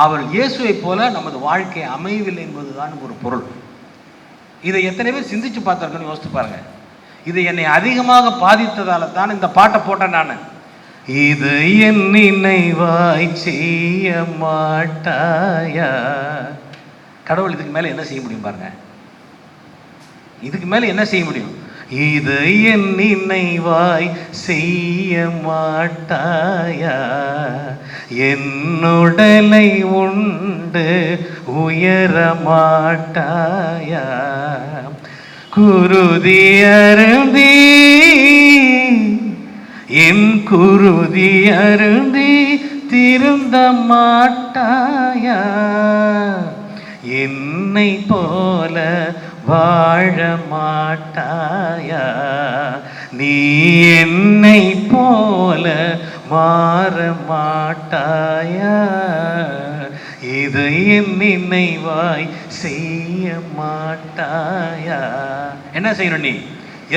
அவர் இயேசுவை போல நமது வாழ்க்கை அமையவில்லை என்பதுதான் ஒரு பொருள். இதை எத்தனை பேர் சிந்திச்சு பார்த்துருக்கேன்னு யோசித்து பாருங்க. இது என்னை அதிகமாக பாதித்ததால தான் இந்த பாட்டை போட்டேன். நான் இது என் நினைவாய் செய்ய மாட்டாயா. கடவுள் இதுக்கு மேல என்ன செய்ய முடியும் பாருங்க, இதுக்கு மேல என்ன செய்ய முடியும்? இது என் நினைவாய் செய்ய மாட்டாயா, என்னுடலை உண்டு உயர மாட்டாயா, குருதி அருந்தி என் குருதி அருந்தி திருந்த மாட்டாயா, என்னை போல வாழ மாட்டாயா, நீ என்னை போல மாற மாட்டாயா, இது என் நினைவாய் செய்ய மாட்டாயா. என்ன செய்யணும்? நீ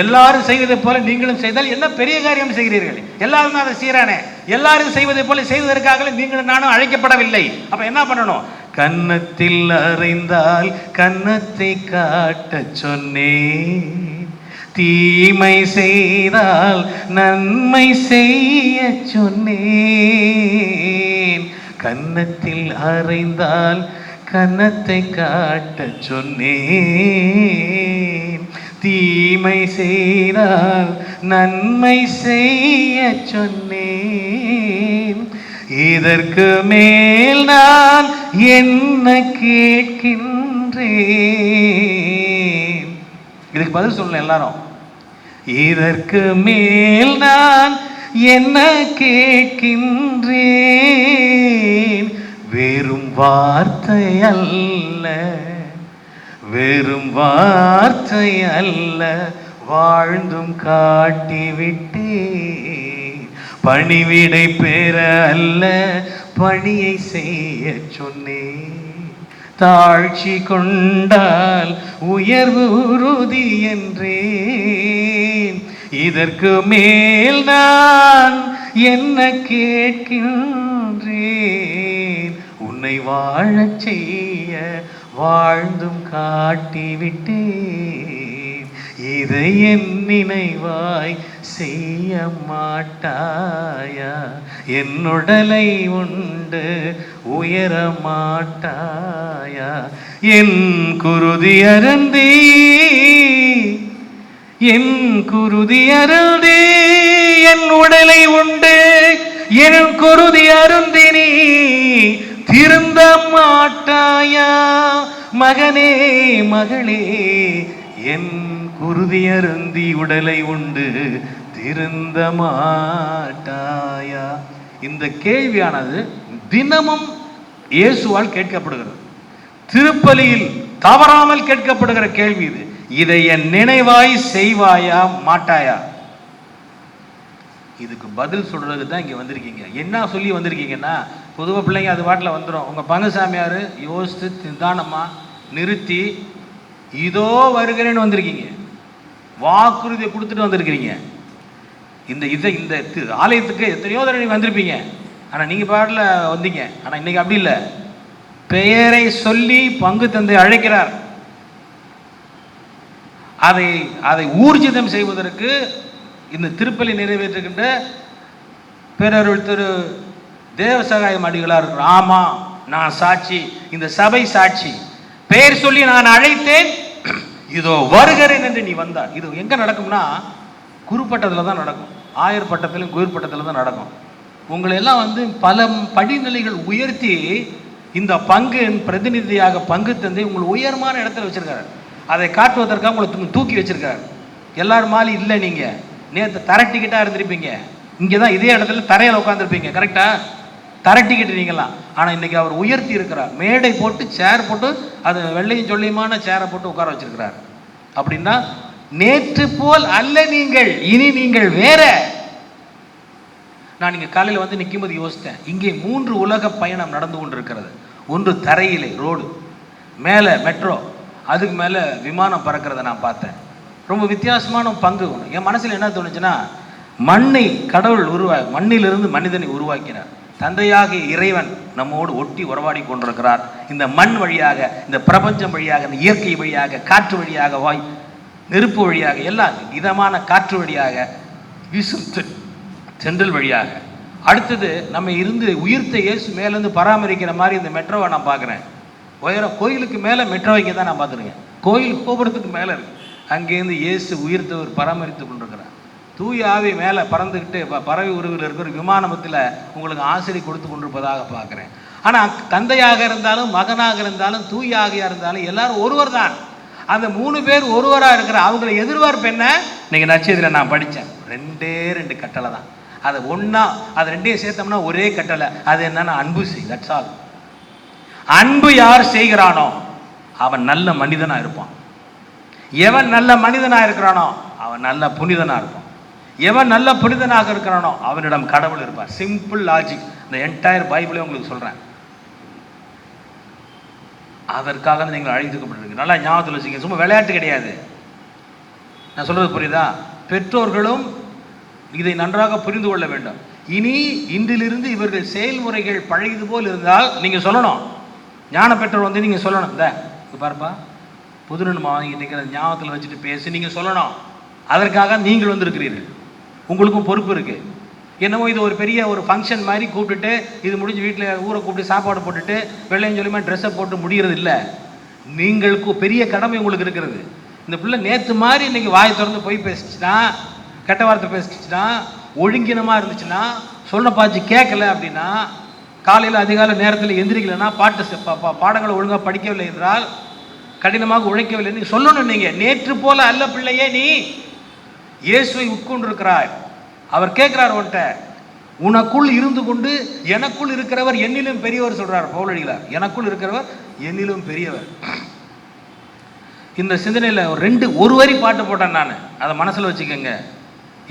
எல்லாரும் செய்வதை போல நீங்களும் செய்தால் என்ன பெரிய காரியம் செய்கிறீர்கள்? எல்லாரும் அதை செய்யறானே, எல்லாரும் செய்வதை போல செய்வதற்காக நீங்களும் நானும் அழைக்கப்படவில்லை. அப்ப என்ன பண்ணணும்? கன்னத்தில் அறைந்தால் கன்னத்தை காட்ட சொன்னேன், தீமை செய்தால் நன்மை செய்ய சொன்னேன், கன்னத்தில் அறைந்தால் கன்னத்தை காட்ட சொன்னேன், தீமை செய்தால் நன்மை செய்ய சொன்னேன், இதற்கு மேல் நான் என்ன கேட்கின்றேன்? இதுக்கு பதில் சொல்லணும் எல்லாரும். இதற்கு மேல் நான் என்ன கேட்கின்றேன்? வெறும் வார்த்தை அல்ல, வெறும் வார்த்தை அல்ல, வாழ்ந்தும் காட்டிவிட்டேன், பணிவிடை பெற அல்ல பணியை செய்ய சொன்னேன், தாழ்ச்சி கொண்டால் உயர்வு உறுதி என்றேன், இதற்கு மேல் நான் என்ன கேட்கின்றேன்? உன்னை வாழச் செய்ய வாழ்ந்தும் காட்டிவிட்டேன், இதை என் நினைவாய் செய்ய மாட்டாயா, என்னுடலை உண்டு உயர மாட்டாயா, என் குருதி அருந்தி என் குருதி அருந்தி என் உடலை உண்டு என் குருதி அருந்தி நீ திருந்த மாட்டாயா, மகனே மகளே என் குருதி அருந்தி உடலை உண்டு திருந்த மாட்டாயா. இந்த கேள்வியானது தினமும் இயேசுவால் கேட்கப்படுகிறது. திருப்பலியில் தவறாமல் கேட்கப்படுகிற கேள்வி இது. இதை என் நினைவாய் செய்வாயா மாட்டாயா? இதுக்கு பதில் சொல்றதுக்கு தான் இங்க வந்திருக்கீங்க. என்ன சொல்லி வந்திருக்கீங்கன்னா, பொதுவாக பிள்ளைங்க அது பாட்டில் வந்துடும். உங்க பங்குசாமியார் யோசித்து நிதானமா நிறுத்தி இதோ வருகிறேன்னு வந்திருக்கீங்க, வாக்குறுதியை கொடுத்துட்டு வந்திருக்கிறீங்க. இந்த ஆலயத்துக்கு எத்தனையோ தடவை வந்திருப்பீங்க, ஆனால் நீங்கள் பாட்டில் வந்தீங்க. ஆனால் இன்னைக்கு அப்படி இல்லை. பெயரை சொல்லி பங்கு தந்தை அழைக்கிறார். அதை ஊர்ஜிதம் செய்வதற்கு இந்த திருப்பலி நிறைவேற்றுகின்ற பேரருள் திரு தேவசகாயம் அடிகளார் இருக்கிறார். ஆமா, நான் சாட்சி, இந்த சபை சாட்சி. பெயர் சொல்லி நான் அழைத்தேன், இதோ வருகிறேன் என்று நீ வந்தார். இது எங்க நடக்கும்னா குருப்பட்டத்தில் தான் நடக்கும். ஆயர் பட்டத்திலும் குரு பட்டத்தில் தான் நடக்கும். உங்களை எல்லாம் பல படிநிலைகள் உயர்த்தி இந்த பங்கு பிரதிநிதியாக பங்கு தந்தை உங்களை உயர்மான இடத்துல வச்சிருக்காரு. அதை காட்டுவதற்காக உங்களை தூக்கி வச்சிருக்காரு. எல்லாரும் மாலி இல்லை, நீங்க நேற்று தரட்டிக்கிட்டா இருந்திருப்பீங்க, இங்கே தான் இதே இடத்துல தரையில் உட்காந்துருப்பீங்க. கரெக்டா? தரட்டிக்கிட்டு நீங்களாம். ஆனால் இன்னைக்கு அவர் உயர்த்தி இருக்கிறார். மேடை போட்டு சேர் போட்டு அது வெள்ளையும் சொல்லியுமான சேரை போட்டு உட்கார வச்சிருக்கிறார். அப்படின்னா நேற்று போல் அல்ல நீங்கள், இனி நீங்கள் வேற. நான் இங்கே காலையில் நிற்கும்போது யோசித்தேன், இங்கே 3 உலக பயணம் நடந்து கொண்டிருக்கிறது. ஒன்று தரையிலே ரோடு, மேலே மெட்ரோ, அதுக்கு மேலே விமானம் பறக்கிறத நான் பார்த்தேன். ரொம்ப வித்தியாசமான பங்கு ஒன்று. என் மனசில் என்ன தோணுச்சுன்னா, மண்ணை கடவுள் மண்ணிலிருந்து மனிதனை உருவாக்கினார். தந்தையாகிய இறைவன் நம்மோடு ஒட்டி உறவாடி கொண்டிருக்கிறார். இந்த மண் வழியாக, இந்த பிரபஞ்சம் வழியாக, இந்த இயற்கை வழியாக, காற்று வழியாக, நெருப்பு வழியாக, எல்லாம் இதமான காற்று வழியாக, வீசும் தென்றல் வழியாக அடுத்தது நம்ம இருந்து உயிர்த்த இயேசு மேலேருந்து பராமரிக்கிற மாதிரி இந்த மெட்ரோவை நான் பார்க்குறேன். உயரம் கோயிலுக்கு மேலே மெட்ரோ இங்கே தான் நான் பார்த்துருக்கேன். கோயில் கோபுரத்துக்கு மேலே இருக்கு. அங்கேருந்து இயேசு உயிர்த்தவர் பராமரித்து கொண்டிருக்கிறார். தூய ஆவி மேலே பறந்துக்கிட்டு பறவை உருவில் இருக்கிற விமானத்தில் உங்களுக்கு ஆசிரியை கொடுத்து கொண்டிருப்பதாக பார்க்குறேன். ஆனால் தந்தையாக இருந்தாலும் மகனாக இருந்தாலும் தூய ஆவியாக இருந்தாலும் எல்லாரும் ஒருவர் தான். அந்த 3 பேர் ஒருவராக இருக்கிற அவங்களை எதிர்பார்ப்பு என்ன? இன்னைக்கு நட்சத்திரம் நான் படித்தேன், 2 கட்டளை தான். அதை ஒன்றா அது 2 சேர்த்தோம்னா ஒரே கட்டளை. அது என்னன்னா அன்பு செய். That's all. அன்பு யார் செய்கிறானோ அவன் நல்ல மனிதனா இருப்பான். எவன் நல்ல மனிதனா இருக்கிறானோ அவன் நல்ல புனிதனா இருப்பான். எவன் நல்ல புனிதனாக இருக்கிறானோ அவனிடம் கடவுள் இருப்பார். Simple logic. இந்த என்டையர் பைபிளே உங்களுக்கு சொல்றேன். அதற்காக நீங்கள் அழைத்துக்கப்பட்டிருக்கு. நல்லா ஞாபகத்தில் வச்சுக்க. சும்மா விளையாட்டு கிடையாது. நான் சொல்றது புரியுதா? பெற்றோர்களும் இதை நன்றாக புரிந்து கொள்ள வேண்டும். இனி இன்றிலிருந்து இவர்கள் செயல்முறைகள் பழகியது போல் இருந்தால் நீங்க சொல்லணும். ஞான பெற்றோர் வந்து நீங்க சொல்லணும், இந்த பாருப்பா புதுநன்மை வாங்கிட்டு ஞாபகத்தில் வச்சுட்டு பேசி நீங்க சொல்லணும். அதற்காக நீங்கள் வந்திருக்கிறீர்கள். உங்களுக்கும் பொறுப்பு இருக்கு. என்னமோ இது ஒரு பெரிய ஒரு ஃபங்க்ஷன் மாதிரி கூப்பிட்டுட்டு இது முடிஞ்சு வீட்டில் ஊரை கூப்பிட்டு சாப்பாடு போட்டுட்டு வெள்ளையும் சொல்லியுமா ட்ரெஸ்ஸை போட்டு முடிகிறது இல்லை. நீங்களுக்கு பெரிய கடமை உங்களுக்கு இருக்கிறது. இந்த பிள்ளை நேற்று மாதிரி இன்னைக்கு வாய் திறந்து போய் பேசிச்சுன்னா, கெட்ட வார்த்தை பேசிச்சுன்னா, ஒழுங்கினமாக இருந்துச்சுன்னா, சொல்ல பாச்சு கேட்கல அப்படின்னா, காலையில் அதிகாலை நேரத்தில் எந்திரிக்கலைன்னா, பாடங்களை ஒழுங்காக படிக்கவில்லை என்றால், கடினமாக உழைக்கவில்லை நீ சொல்லணும். நீங்கள் நேற்று போல அல்ல பிள்ளையே, நீ இயேசுவை உட்கொண்டிருக்கிறாய். அவர் கேட்கிறார் உன்கிட்ட, உனக்குள் இருந்து கொண்டு எனக்குள் இருக்கிறவர் என்னிலும் பெரியவர் சொல்றார் பவுலடிகளார். எனக்குள் இருக்கிறவர் என்னிலும் பெரியவர். இந்த சிந்தனையில் ஒரு வரி பாட்டு போட்டேன் நான். அதை மனசில் வச்சுக்கோங்க.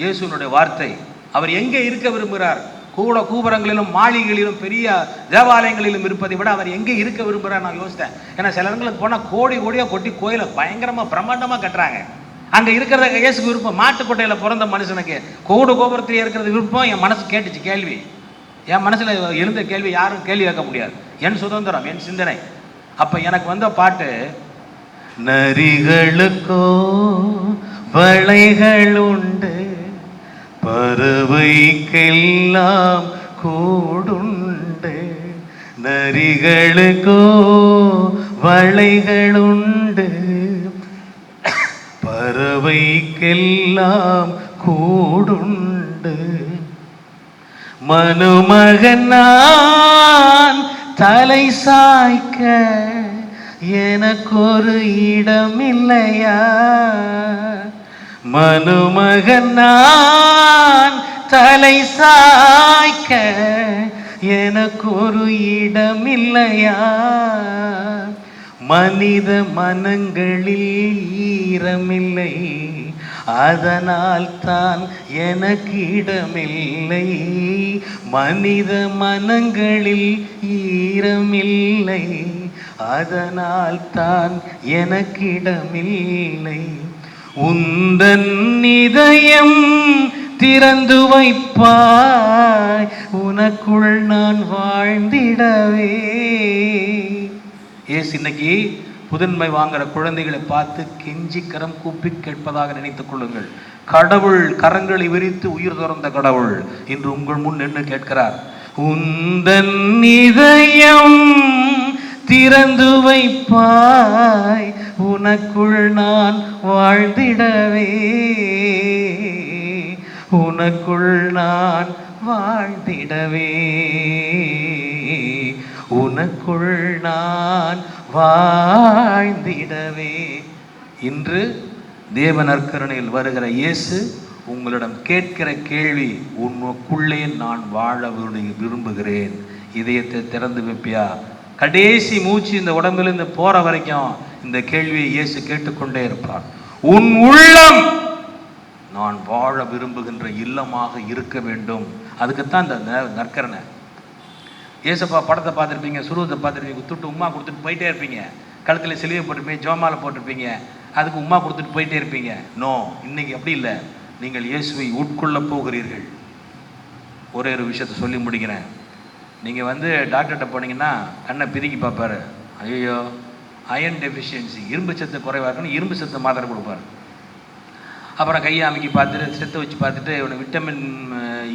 இயேசுனுடைய வார்த்தை. அவர் எங்கே இருக்க விரும்புகிறார்? கூபரங்களிலும் மாளிகைகளிலும் பெரிய தேவாலயங்களிலும் இருப்பதை விட அவர் எங்கே இருக்க விரும்புகிறார் நான் யோசித்தேன். ஏன்னா சில இடங்களுக்கு போனால் கோடியாக கொட்டி கோயிலை பயங்கரமாக பிரம்மாண்டமாக கட்டுறாங்க. அங்கே இருக்கிறத இயேசுக்கு விருப்பம். மாட்டுக்கொட்டையில் பிறந்த மனுஷனுக்கு கோபுரத்தில் இருக்கிறது விருப்பம். என் மனசு கேட்டுச்சு கேள்வி. என் மனசில் எழுந்த கேள்வி யாரும் கேள்வி கேட்க முடியாது. என் சுதந்திரம், என் சிந்தனை. அப்போ எனக்கு வந்த பாட்டு, நரிகளுக்கோ வளைகள் உண்டு, பறவைக்கெல்லாம் கூடுண்டு. நரிகளுக்கோ வளைகள் உண்டு, பறவைக்கெல்லாம் கூடுண்டு. மனுமகன் நான் தலை சாய்க்க எனக்கொரு இடமில்லையா? மனுமகன் நான் தலை சாய்க்க எனக்கொரு இடமில்லையா? மனித மனங்களில் ஈரமில்லை, அதனால் தான் எனக்கு இடமில்லை. மனித மனங்களில் ஈரமில்லை, அதனால் தான் எனக்கு இடமில்லை. உந்தன் இதயம் திறந்து வைப்பாய், உனக்குள் நான் வாழ்ந்திடவே. ஏசு இன்னைக்கு புதன்மை வாங்குற குழந்தைகளை பார்த்து கெஞ்சி கரம் கூப்பி கேட்பதாக நினைத்துக் கொள்ளுங்கள். கடவுள் கரங்களை விரித்து உயிர் துறந்த கடவுள் இன்று உங்கள் முன் நின்று கேட்கிறார். உந்தன் இதயம் திறந்து வைப்பாய், உனக்குள் நான் வாழ்ந்திடவே. உனக்குள் நான் வாழ்ந்திடவே, உனக்குள் நான் வாழ்ந்திடவே. இன்று தேவ நற்கருணையில் வருகிற இயேசு உங்களிடம் கேட்கிற கேள்வி, உனக்குள்ளே நான் வாழ விரும்புகிறேன். இதயத்தை திறந்து வைப்பியா? கடைசி மூச்சு இந்த உடம்பிலிருந்து போற வரைக்கும் இந்த கேள்வியை இயேசு கேட்டுக்கொண்டே இருப்பார். உன் உள்ளம் நான் வாழ விரும்புகின்ற இல்லமாக இருக்க வேண்டும். அதுக்குத்தான் இந்த நற்கரணை. ஏசப்பா படத்தை பார்த்துருப்பீங்க, சுருவத்தை பார்த்துருப்பீங்க, துட்டு உமா கொடுத்துட்டு போயிட்டே இருப்பீங்க. கழுத்தில் சிலுவை போட்டிருப்பீங்க, ஜோமாலை போட்டிருப்பீங்க, அதுக்கு உமா கொடுத்துட்டு போயிட்டே இருப்பீங்க. நோ, இன்னைக்கு அப்படி இல்லை. நீங்கள் இயேசுவை உட்கொள்ள போகிறீர்கள். ஒரே ஒரு விஷயத்தை சொல்லி முடிக்கிறேன். நீங்கள் டாக்டர்கிட்ட போனீங்கன்னா கண்ணை பிரிக்கி பார்ப்பாரு. ஐயோ அயன் டெஃபிஷியன்சி, இரும்பு சத்து குறைவாக இருக்குன்னு இரும்பு சத்து மாத்திரை கொடுப்பாரு. அப்புறம் கையை அமைக்கி பார்த்துட்டு செத்து வச்சு பார்த்துட்டு இவனை விட்டமின்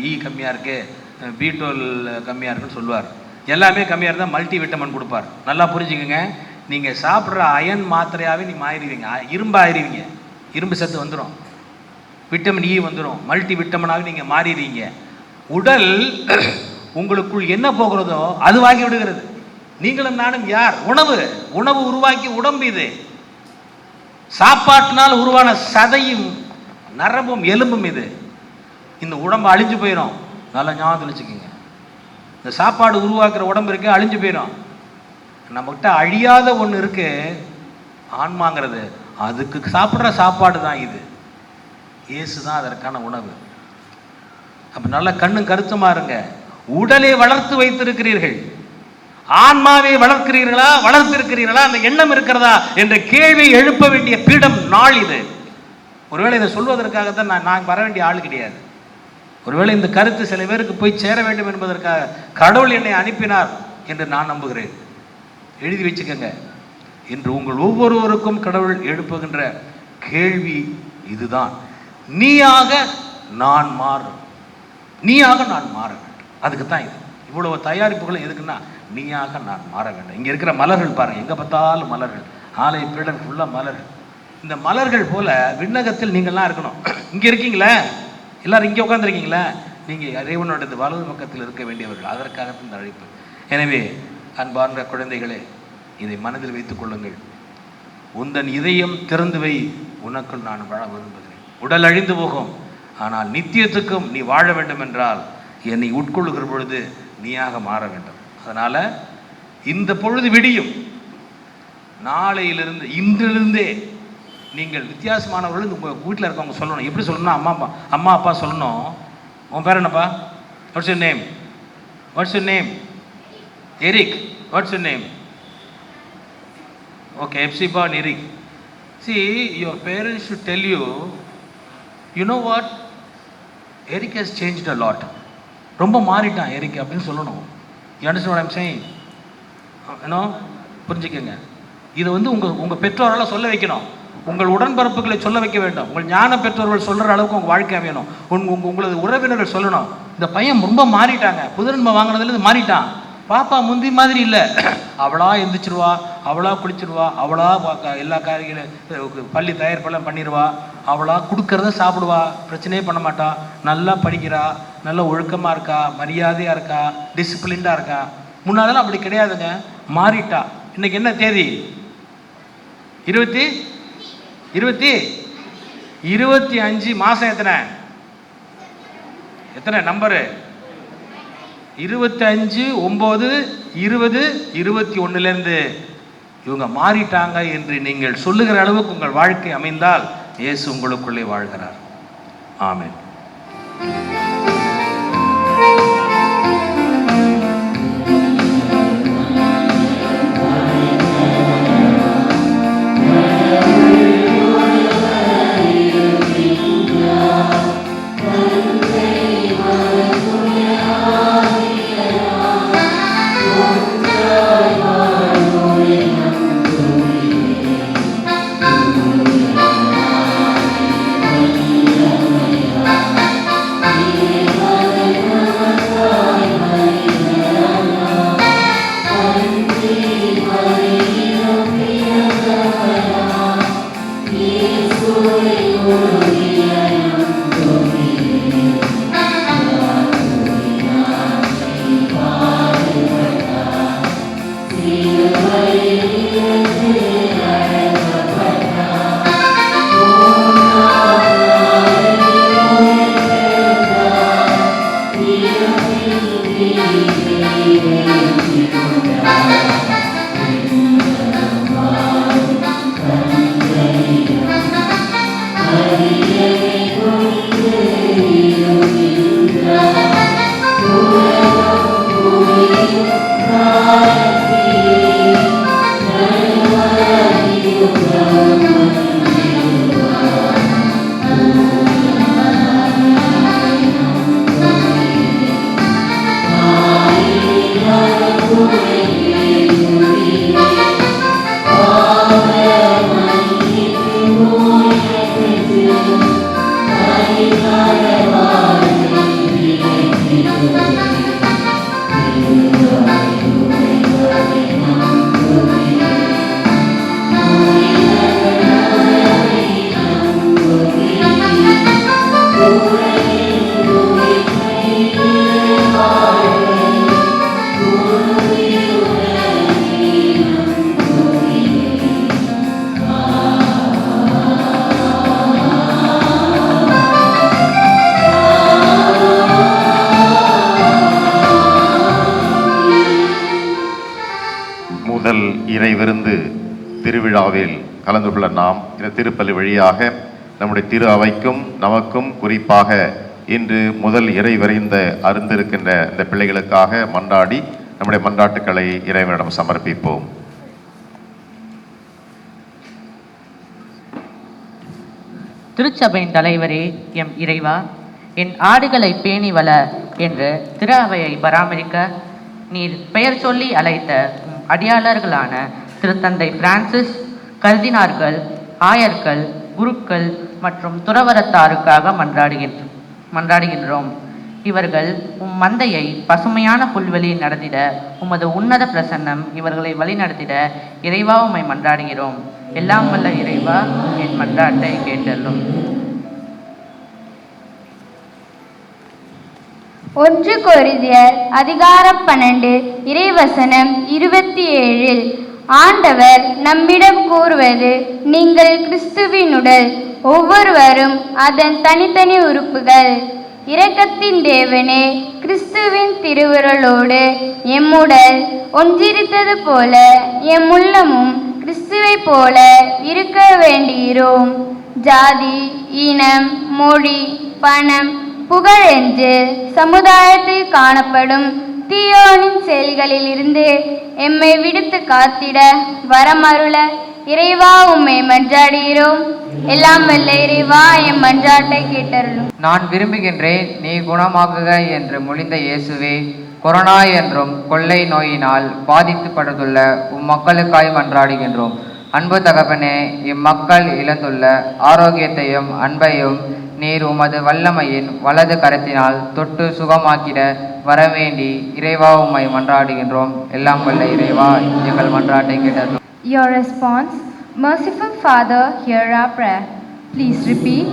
இ கம்மியாக இருக்குது, B12 கம்மியாக இருக்குன்னு சொல்லுவார். எல்லாமே கம்மியாக இருந்தால் மல்டி விட்டமின் கொடுப்பார். நல்லா புரிஞ்சுக்கோங்க, நீங்கள் சாப்பிட்ற அயன் மாத்திரையாகவே நீ மாறிடுவீங்க, இரும்பு ஆயிடுவீங்க, இரும்பு சத்து வந்துடும், விட்டமின் இ வந்துடும், மல்டி விட்டமினாக நீங்கள் மாறிடுவீங்க. உடல் உங்களுக்குள் என்ன போகிறதோ அது வாங்கி விடுகிறது. நீங்களும் நானும் யார்? உணவு உருவாக்கி உடம்பு இது. சாப்பாட்டினால் உருவான சதையும் நரம்பும் எலும்பும் இது. இந்த உடம்பு அழிஞ்சு போயிடும். நல்லா ஞாபகத்தில் வச்சுக்கோங்க. இந்த சாப்பாடு உருவாக்குற உடம்பு இருக்கு, அழிஞ்சு போயிடும். நம்மகிட்ட அழியாத ஒன்று இருக்கு, ஆன்மாங்கிறது. அதுக்கு சாப்பிட்ற சாப்பாடு தான் இது. இயேசு தான் அதற்கான உணவு. அப்போ நல்ல கண்ணும் கருத்துமா இருங்க. உடலை வளர்த்து வைத்திருக்கிறீர்கள், ஆன்மாவை வளர்த்திருக்கிறீர்களா? அந்த எண்ணம் இருக்கிறதா என்ற கேள்வியை எழுப்ப வேண்டிய பீடம் நாள் இது. ஒருவேளை இதை சொல்வதற்காகத்தான் நான் வர வேண்டிய ஆள் கிடையாது. ஒருவேளை இந்த கருத்து சில பேருக்கு போய் சேர வேண்டும் என்பதற்காக கடவுள் என்னை அனுப்பினார் என்று நான் நம்புகிறேன். எழுதி வச்சுக்கோங்க. இன்று உங்கள் ஒவ்வொருவருக்கும் கடவுள் எழுப்புகின்ற கேள்வி இதுதான். நீயாக நான் மாற வேண்டும். அதுக்கு தான் இது. இவ்வளவு தயாரிப்புகளும் எதுக்குன்னா நீயாக நான் மாற வேண்டும். இங்கே இருக்கிற மலர்கள் பாருங்கள், எங்கே பார்த்தாலும் மலர்கள், ஆலய பீடம் ஃபுல்லாக மலர்கள். இந்த மலர்கள் போல விண்ணகத்தில் நீங்கள்லாம் இருக்கணும். இங்கே இருக்கீங்களே, எல்லாரும் இங்கே உட்காந்துருக்கீங்களா? நீங்கள் இறைவனோட வலது பக்கத்தில் இருக்க வேண்டியவர்கள். அதற்காகத்தான் இந்த அழைப்பு. எனவே அன்பார்ந்த குழந்தைகளே, இதை மனதில் வைத்துக் கொள்ளுங்கள். உந்தன் இதயம் திறந்து வை, உனக்குள் நான் வாழ விரும்புகிறேன். உடல் அழிந்து போகும், ஆனால் நித்தியத்துக்கும் நீ வாழ வேண்டும் என்றால் என்னை உட்கொள்ளுகிற பொழுது நீயாக மாற வேண்டும். அதனால் இந்த பொழுது விடியும். நாளையிலிருந்து இன்றிலிருந்தே நீங்கள் வித்தியாசமானவர்கள் உங்கள் வீட்டில் இருக்கவங்க சொல்லணும். எப்படி சொல்லணும்னா அம்மா அப்பா சொல்லணும். உன் பேர் என்னப்பா? What's your name? What's your name? Eric. What's your name? Okay, Hepzibah and Eric. See, your parents should tell you, you know what? Eric has changed a lot. ரொம்ப மாறிட்டான் எரிக் அப்படின்னு சொல்லணும். You understand what I'm saying? புரிஞ்சுக்கங்க. இதை உங்கள் பெற்றோரால் சொல்ல வைக்கணும். உங்கள் உடன்பரப்புகளை சொல்ல வைக்க வேண்டும். உங்கள் ஞான பெற்றோர்கள் சொல்கிற அளவுக்கு உங்கள் வாழ்க்கை அமையணும். உங்களது உறவினர்கள் சொல்லணும், இந்த பையன் ரொம்ப மாறிட்டாங்க, புதுநன்மை வாங்கினதுலேருந்து மாறிட்டான். பாப்பா முந்தி மாதிரி இல்லை, அவளா எந்திரிச்சிருவா, அவளா குளிச்சிருவா, அவளா எல்லா காரியங்களும் பள்ளி தயாரிப்பெல்லாம் பண்ணிடுவா, அவளா கொடுக்கறத சாப்பிடுவா, பிரச்சனையே பண்ண மாட்டா, நல்லா படிக்கிறா, நல்ல ஒழுக்கமாக இருக்கா, மரியாதையாக இருக்கா, டிசிப்ளின்டாக இருக்கா. முன்னாடிலாம் அப்படி கிடையாதுங்க, மாறிட்டா. இன்னைக்கு என்ன தேதி? 25 மாதம். எத்தனை நம்பரு? 25/9/2021 இவங்க மாறிட்டாங்க என்று நீங்கள் சொல்லுகிற அளவுக்கு உங்கள் வாழ்க்கை அமைந்தால் இயேசு உங்களுக்குள்ளே வாழ்கிறார். ஆமென்.
முதல் இறை விருந்து திருவிழாவில் கலந்து கொள்ள நாம் இந்த திருப்பலி வழியாக நம்முடைய திரு அவைக்கும் நமக்கும் குறிப்பாக இன்று முதல் இறை விரைந்த அருந்திருக்கின்ற இந்த பிள்ளைகளுக்காக மன்றாடி நம்முடைய மன்றாட்டுக்களை இறைவனிடம் சமர்ப்பிப்போம்.
திருச்சபையின் தலைவரே, எம் இறைவா, என் ஆடுகளை பேணி வள என்று திரு அவையை பராமரிக்க நீர் பெயர் சொல்லி அழைத்த அடியாளர்களான திருத்தந்தை பிரான்சிஸ், கர்தினார்கள், ஆயர்கள், குருக்கள் மற்றும் துறவரத்தாருக்காக மன்றாடுகின்றோம். இவர்கள் மந்தையை பசுமையான புல்வெளியில் நடத்திட உமது உன்னத பிரசன்னம் இவர்களை வழிநடத்திட இறைவா உம்மை மன்றாடுகிறோம். எல்லாம் வல்ல இறைவா, என் மன்றாட்டை கேட்டல்லும்.
1 கொரிந்தியர் அதிகாரம் 12 இறைவசனம் 27 ஆண்டவர் நம்மிடம் கூறுவது, நீங்கள் கிறிஸ்துவின் உடல், ஒவ்வொருவரும் அதன் தனித்தனி உறுப்புகள். இரக்கத்தின் தேவனே, கிறிஸ்துவின் திருவுருளோடு எம்முடல் ஒன்றிருத்தது போல எம் உள்ளமும் கிறிஸ்துவை போல இருக்க வேண்டுகிறோம். ஜாதி, இனம், மொழி, பணம், புகழ் என்று சமுதாயத்தில் காணப்படும் தீயோனின் செயல்களில் இருந்து எம்மை விடுத்து காத்திட வரமருள இறைவா உம்மை மன்றாடுகிறோம். எல்லாம் வல்ல இறைவா, எம் மன்றாட்டை கேட்டருளும்.
நான் விரும்புகின்றேன், நீ குணமாகுக என்று மொழிந்த இயேசுவே, கொரோனா என்றும் கொள்ளை நோயினால் பாதித்துப்படுள்ள மக்களுக்காய் மன்றாடுகின்றோம். அன்பு தகப்பனே, இம்மக்கள் இழந்துள்ள ஆரோக்கியத்தையும் அன்பையும் நீர் உமது வல்லமையின் வலது கரத்தினால் தொட்டு சுகமாக்கிட வரவேண்டி இறைவா உம்மை மன்றாடுகின்றோம். எல்லாம் வல்ல இறைவா, எங்கள் மன்றாட்டை கேட்டருளும்.
Your response. Merciful Father, hear our prayer. Please repeat.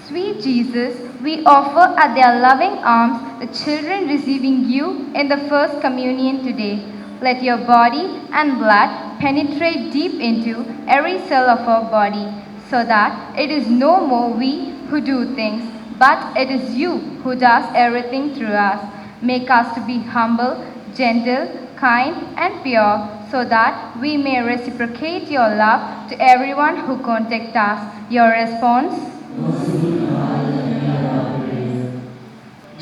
Sweet Jesus, we offer at their loving arms the children receiving you in the first communion today. Let your body and blood penetrate deep into every cell of our body, so that it is no more we who do things, but it is you who does everything through us. Make us to be humble, gentle, kind and pure, so that we may reciprocate your love to everyone who contact us. Your response?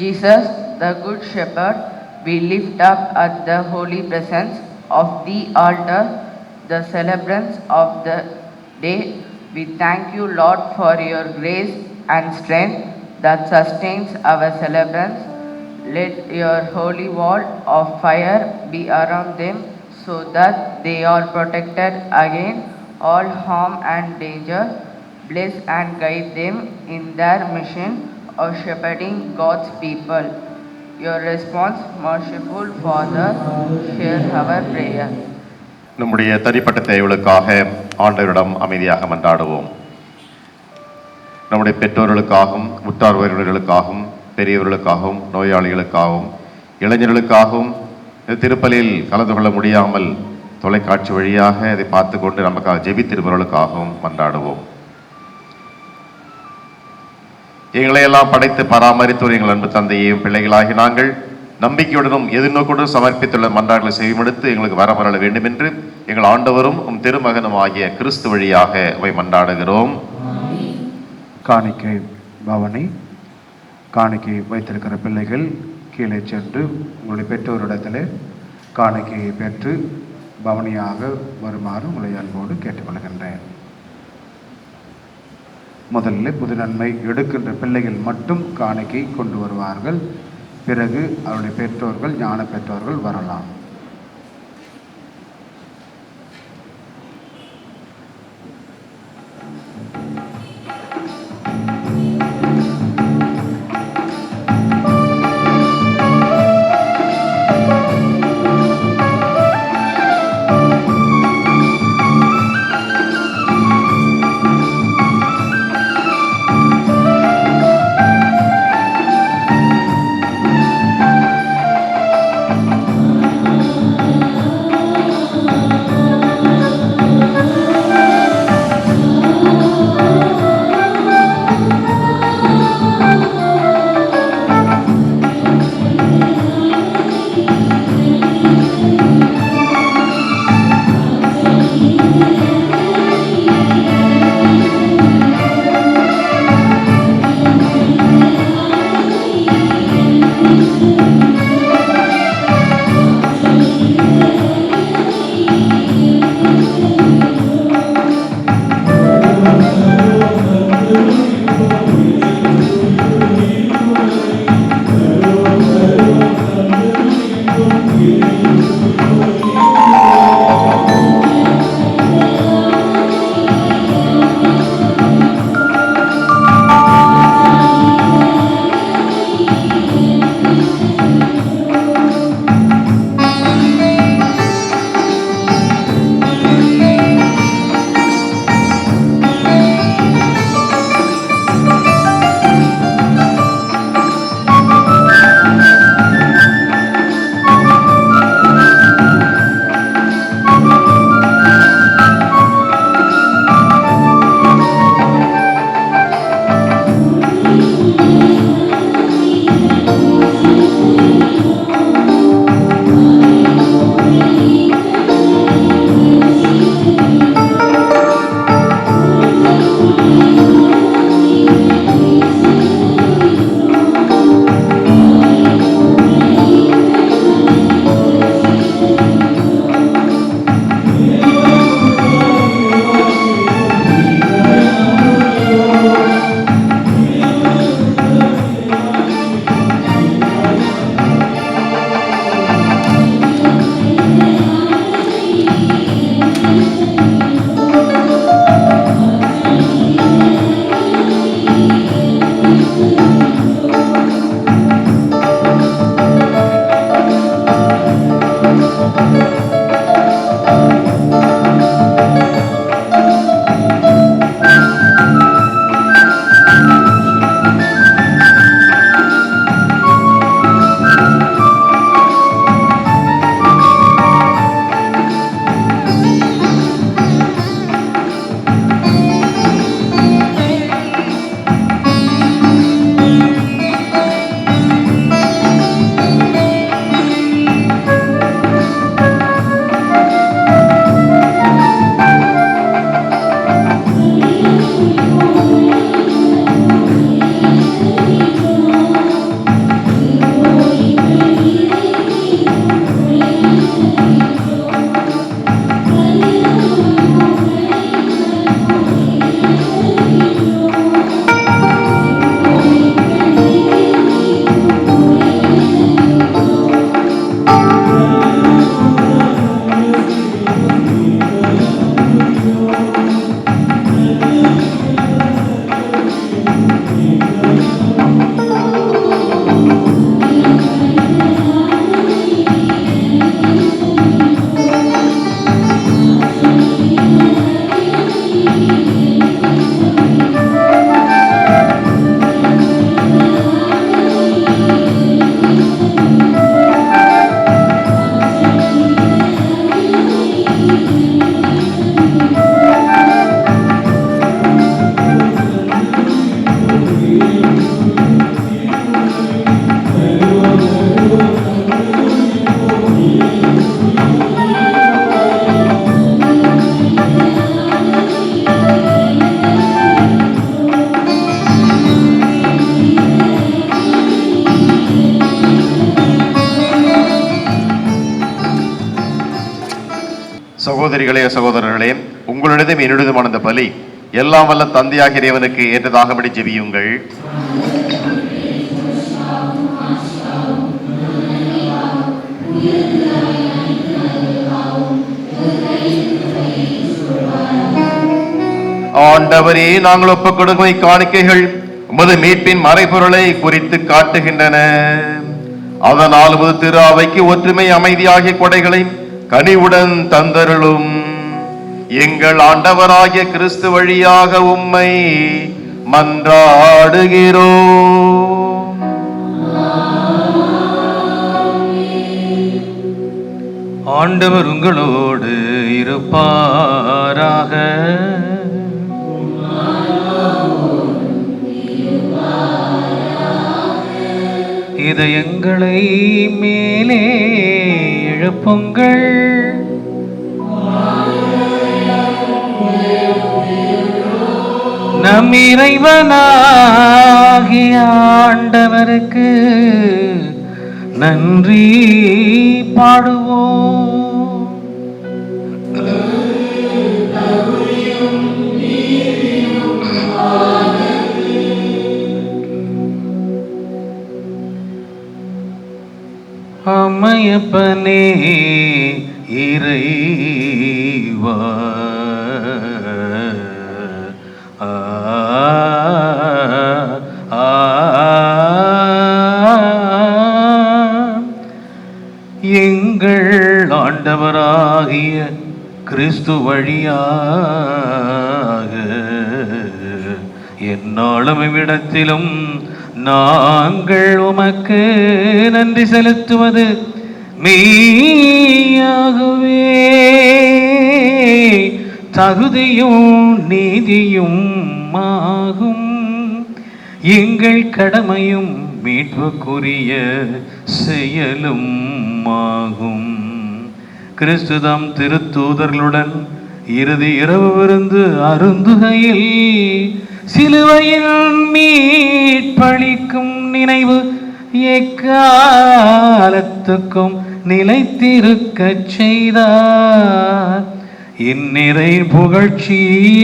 Jesus, the Good Shepherd, we lift up at the holy presence of the altar the celebrants of the day. We thank you, Lord, for your grace and strength that sustains our celebrants. Let your holy wall of fire be around them, so that they are protected against all harm and danger. Bless and guide them in their mission of shepherding God's people. Your response, merciful Father, hear our prayer.
நம்முடைய தனிப்பட்ட தேவைகளுக்காக ஆண்டவரிடம் அமைதியாக மன்றாடுவோம். நம்முடைய பெற்றோர்களுக்காகவும், உற்றார் உறவினர்களுக்காகவும், பெரியவர்களுக்காகவும், நோயாளிகளுக்காகவும், இளைஞர்களுக்காகவும், திருப்பலியில் கலந்து கொள்ள முடியாமல் தொலைக்காட்சி வழியாக இதை பார்த்து கொண்டு நமக்காக ஜெபித்திருப்பவர்களுக்காகவும் மன்றாடுவோம். எங்களையெல்லாம் படைத்து பராமரித்து எங்கள் அன்பு தந்தையையும் பிள்ளைகளாகி நாங்கள் நம்பிக்கையுடனும் எதிர்நோக்குடன் சமர்ப்பித்துள்ள மன்றாடுகளை செய்யுமெடுத்து எங்களுக்கு வரமரள வேண்டும் என்று எங்கள் ஆண்டவரும் திருமகனும் ஆகிய கிறிஸ்து வழியாக அவை மன்றாடுகிறோம்.
காணிக்கை பவனி. காணிக்கை வைத்திருக்கிற பிள்ளைகள் கீழே சென்று உங்களுடைய பெற்றோரிடத்தில் காணிக்கையை பெற்று பவனியாக வருமாறு உங்களை அன்போடு கேட்டுக்கொள்கின்றேன். முதலில் புது நன்மை எடுக்கின்ற பிள்ளைகள் மட்டும் காணிக்கை கொண்டு வருவார்கள். பிறகு அவருடைய பெற்றோர்கள், ஞான பெற்றோர்கள் வரலாம்.
சகோதரிகளே சகோதரர்களே, உங்களிடம் என்னிடமான அந்த பலி எல்லாம் வல்ல தந்தையாகிய இறைவனுக்கு ஏற்றதாகபடி ஜெபியுங்கள். ஆண்டவரே, நாங்கள் ஒப்புக் கொடுக்கும் காணிக்கைகள் உமது மீட்பின் மறைபொருளை குறித்து காட்டுகின்றன. அதனால் உமது திரு அவைக்கு ஒற்றுமை அமைதியாகிய கொடைகளை கனிவுடன் தந்தருளும். எங்கள் ஆண்டவராகிய கிறிஸ்து வழியாக உம்மை மன்றாடுகிறோம்.
ஆண்டவர் உங்களோடு இருப்பாராக. இதயங்களை மேலே எழுப்புங்கள். நம் இறைவனாகிய ஆண்டவருக்கு நன்றி பாடுவோம். அம்மையப்பனே இறைவா, எங்கள் ஆண்டவராகிய கிறிஸ்து வழியாக எந்நாளும் இவ்விடத்திலும் நாங்கள் உமக்கு நன்றி செலுத்துவது மெய்யாகவே தகுதியும் நீதியும் ஆகும். எங்கள் கடமையும் மீட்புக்குரிய செயலும் ஆகும். கிறிஸ்துதம் திருத்தூதர்களுடன் இறுதி இரவு விருந்து அருந்துகையில் சிலுவையில் மீட்பளிக்கும் நினைவு எக்காலத்துக்கும் நிலைத்திருக்கச் செய்தார். இந்நிறை புகழ்ச்சி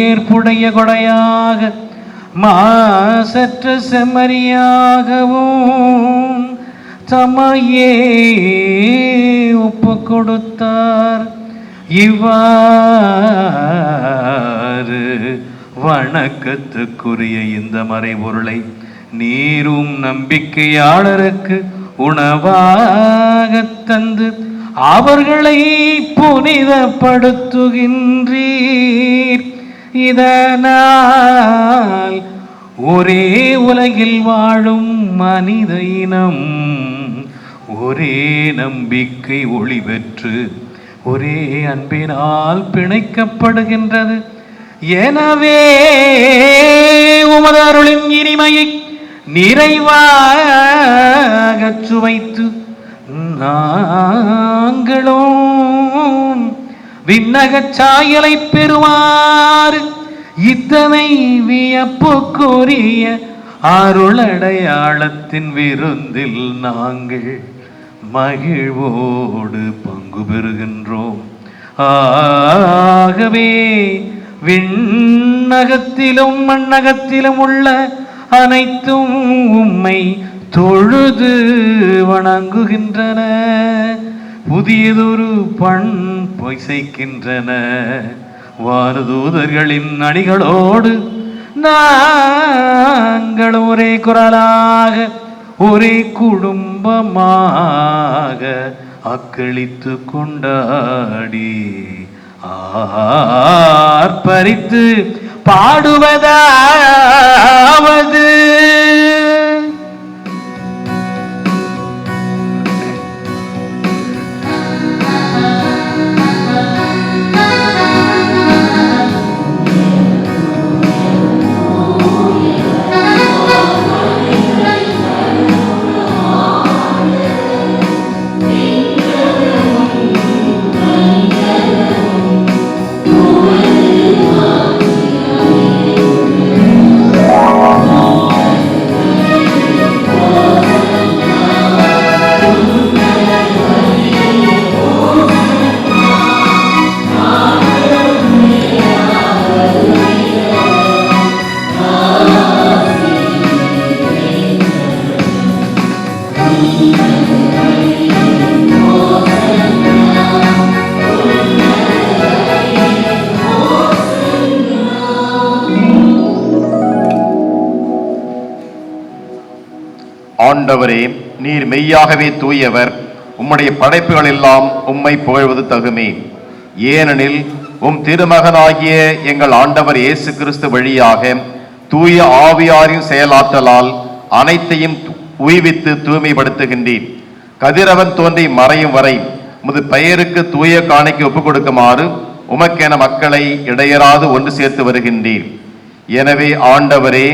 ஏற்புடைய கொடையாக மாசற்ற செம்மறியாகவும் தம்மையே ஒப்பு கொடுத்தார். இவ்வாறு வணக்கத்துக்குரிய இந்த மறைபொருளை நீரும் நம்பிக்கையாளருக்கு உணவாக தந்து அவர்களை புனிதப்படுத்துகின்றீர். இதனால் ஒரே உலகில் வாழும் மனித இனம் ஒரே நம்பிக்கை ஒளி பெற்று ஒரே அன்பினால் பிணைக்கப்படுகின்றது. எனவே உமது அருளின் இனிமையை நிறைவாக சுவைத்து நாங்களும் விண்ணகச் சாயலை பெறுவார் இத்தனை வியப்புக்குரிய அருளடையாளத்தின் விருந்தில் நாங்கள் மகிழ்வோடு பங்கு பெறுகின்றோம். ஆகவே விண்ணகத்திலும் மண்ணகத்திலும் உள்ள அனைத்தும் உம்மை தொழுது வணங்குகின்றன. புதியதொரு பண்பு இசைக்கின்றன. வானதூதர்களின் அணிகளோடு நாங்கள் ஒரே குரலாக ஒரே குடும்பமாக அக்களித்து கொண்டாடி ஆர்ப்பரித்து பாடுவதாவது
ஆண்டவரே, நீர் மெய்யாகவே தூயவர். உம்முடைய படைப்புகள் எல்லாம் உம்மை புகழ்வது தகுமே. ஏனெனில் உம் திருமகனாகிய எங்கள் ஆண்டவர் இயேசு கிறிஸ்து வழியாக தூய ஆவியாரின் செயலாற்றலால் அனைத்தையும் உய்வித்து தூய்மைப்படுத்துகின்றீர். கதிரவன் தோன்றி மறையும் வரை உமது பெயருக்கு தூய காணிக்கை ஒப்புக் கொடுக்குமாறு உமக்கென மக்களை இடையராது ஒன்று சேர்த்து வருகின்றீர். எனவே ஆண்டவரே,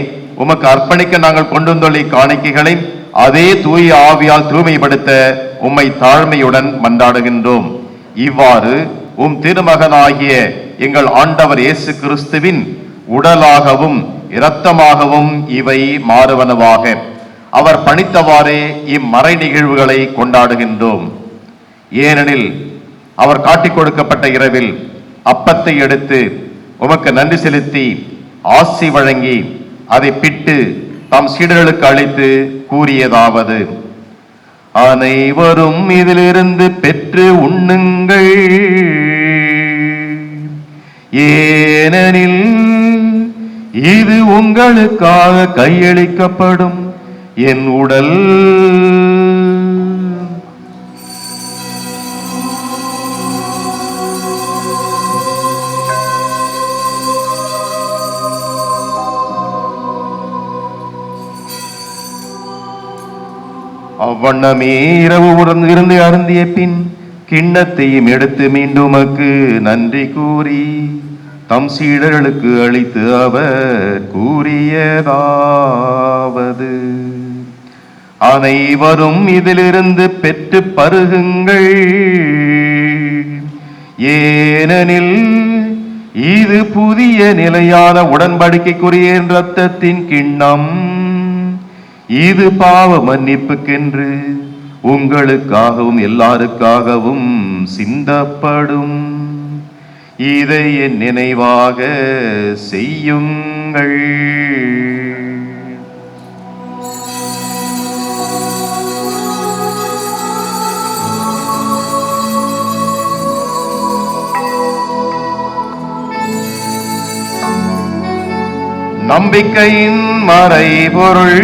உமக்கு அர்ப்பணிக்க நாங்கள் கொண்டு வந்துள்ள காணிக்கைகளை அதே தூய ஆவியால் தூய்மைப்படுத்த உம்மை தாழ்மையுடன் மன்றாடுகின்றோம். இவ்வாறு உம் திருமகனாகிய எங்கள் ஆண்டவர் இயேசு கிறிஸ்துவின் உடலாகவும் இரத்தமாகவும் இவை மாறுவனவாக அவர் பணித்தவாறே இம்மறை நிகழ்வுகளை கொண்டாடுகின்றோம். ஏனெனில் அவர் காட்டிக் கொடுக்கப்பட்ட இரவில் அப்பத்தை எடுத்து உமக்கு நன்றி செலுத்தி ஆசி வழங்கி அதை பிட்டு தாம் சீடர்களுக்கு அளித்து கூறியதாவது: அனைவரும் இதிலிருந்து பெற்று உண்ணுங்கள், ஏனெனில் இது உங்களுக்காக கையளிக்கப்படும் என் உடல். அவ்வண்ணமே இரவு இருந்து அருந்திய பின் கிண்ணத்தையும் எடுத்து மீண்டும் உமக்கு நன்றி கூறி தம் சீடர்களுக்கு அளித்து அவர் கூறியதாவது: அனைவரும் இதிலிருந்து பெற்று பருகுங்கள், ஏனெனில் இது புதிய நிலையான உடன்படிக்கைக்குரிய இரத்தத்தின் கிண்ணம். இது பாவ மன்னிப்புக்கென்று உங்களுக்காகவும் எல்லாருக்காகவும் சிந்தப்படும். இதை என் நினைவாக செய்யுங்கள். நம்பிக்கையின் மறைபொருள்.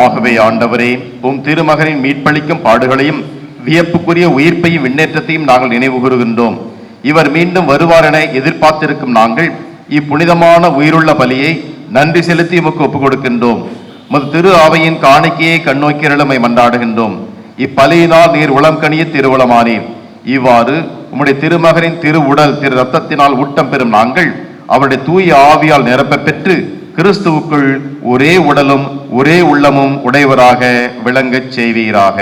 ஆகவே ஆண்டவரே, உம் திருமகனின் மீட்பளிக்கும் பாடுகளையும் வியப்புக்குரிய உயிர்ப்பையும் விண்ணேற்றத்தையும் நாங்கள் நினைவு கூறுகின்றோம். இவர் மீண்டும் வருவார் என எதிர்பார்த்திருக்கும் நாங்கள் இப்புனிதமான உயிருள்ள பலியை நன்றி செலுத்தி உமக்கு ஒப்புக் கொடுக்கின்றோம். உமது திரு ஆவையின் காணிக்கையை கண்ணோக்கி நிலைமை மன்றாடுகின்றோம். இப்பலியினால் நீர் உளம் கனிய திருவுளமானீர். இவ்வாறு உம்முடைய திருமகனின் திரு உடல் திரு ரத்தத்தினால் ஊட்டம் பெறும் நாங்கள் அவருடைய தூய ஆவியால் நிரப்ப பெற்று கிறிஸ்துவுக்குள் ஒரே உடலும் ஒரே உள்ளமும் உடையவராக விளங்கச் செய்வீராக.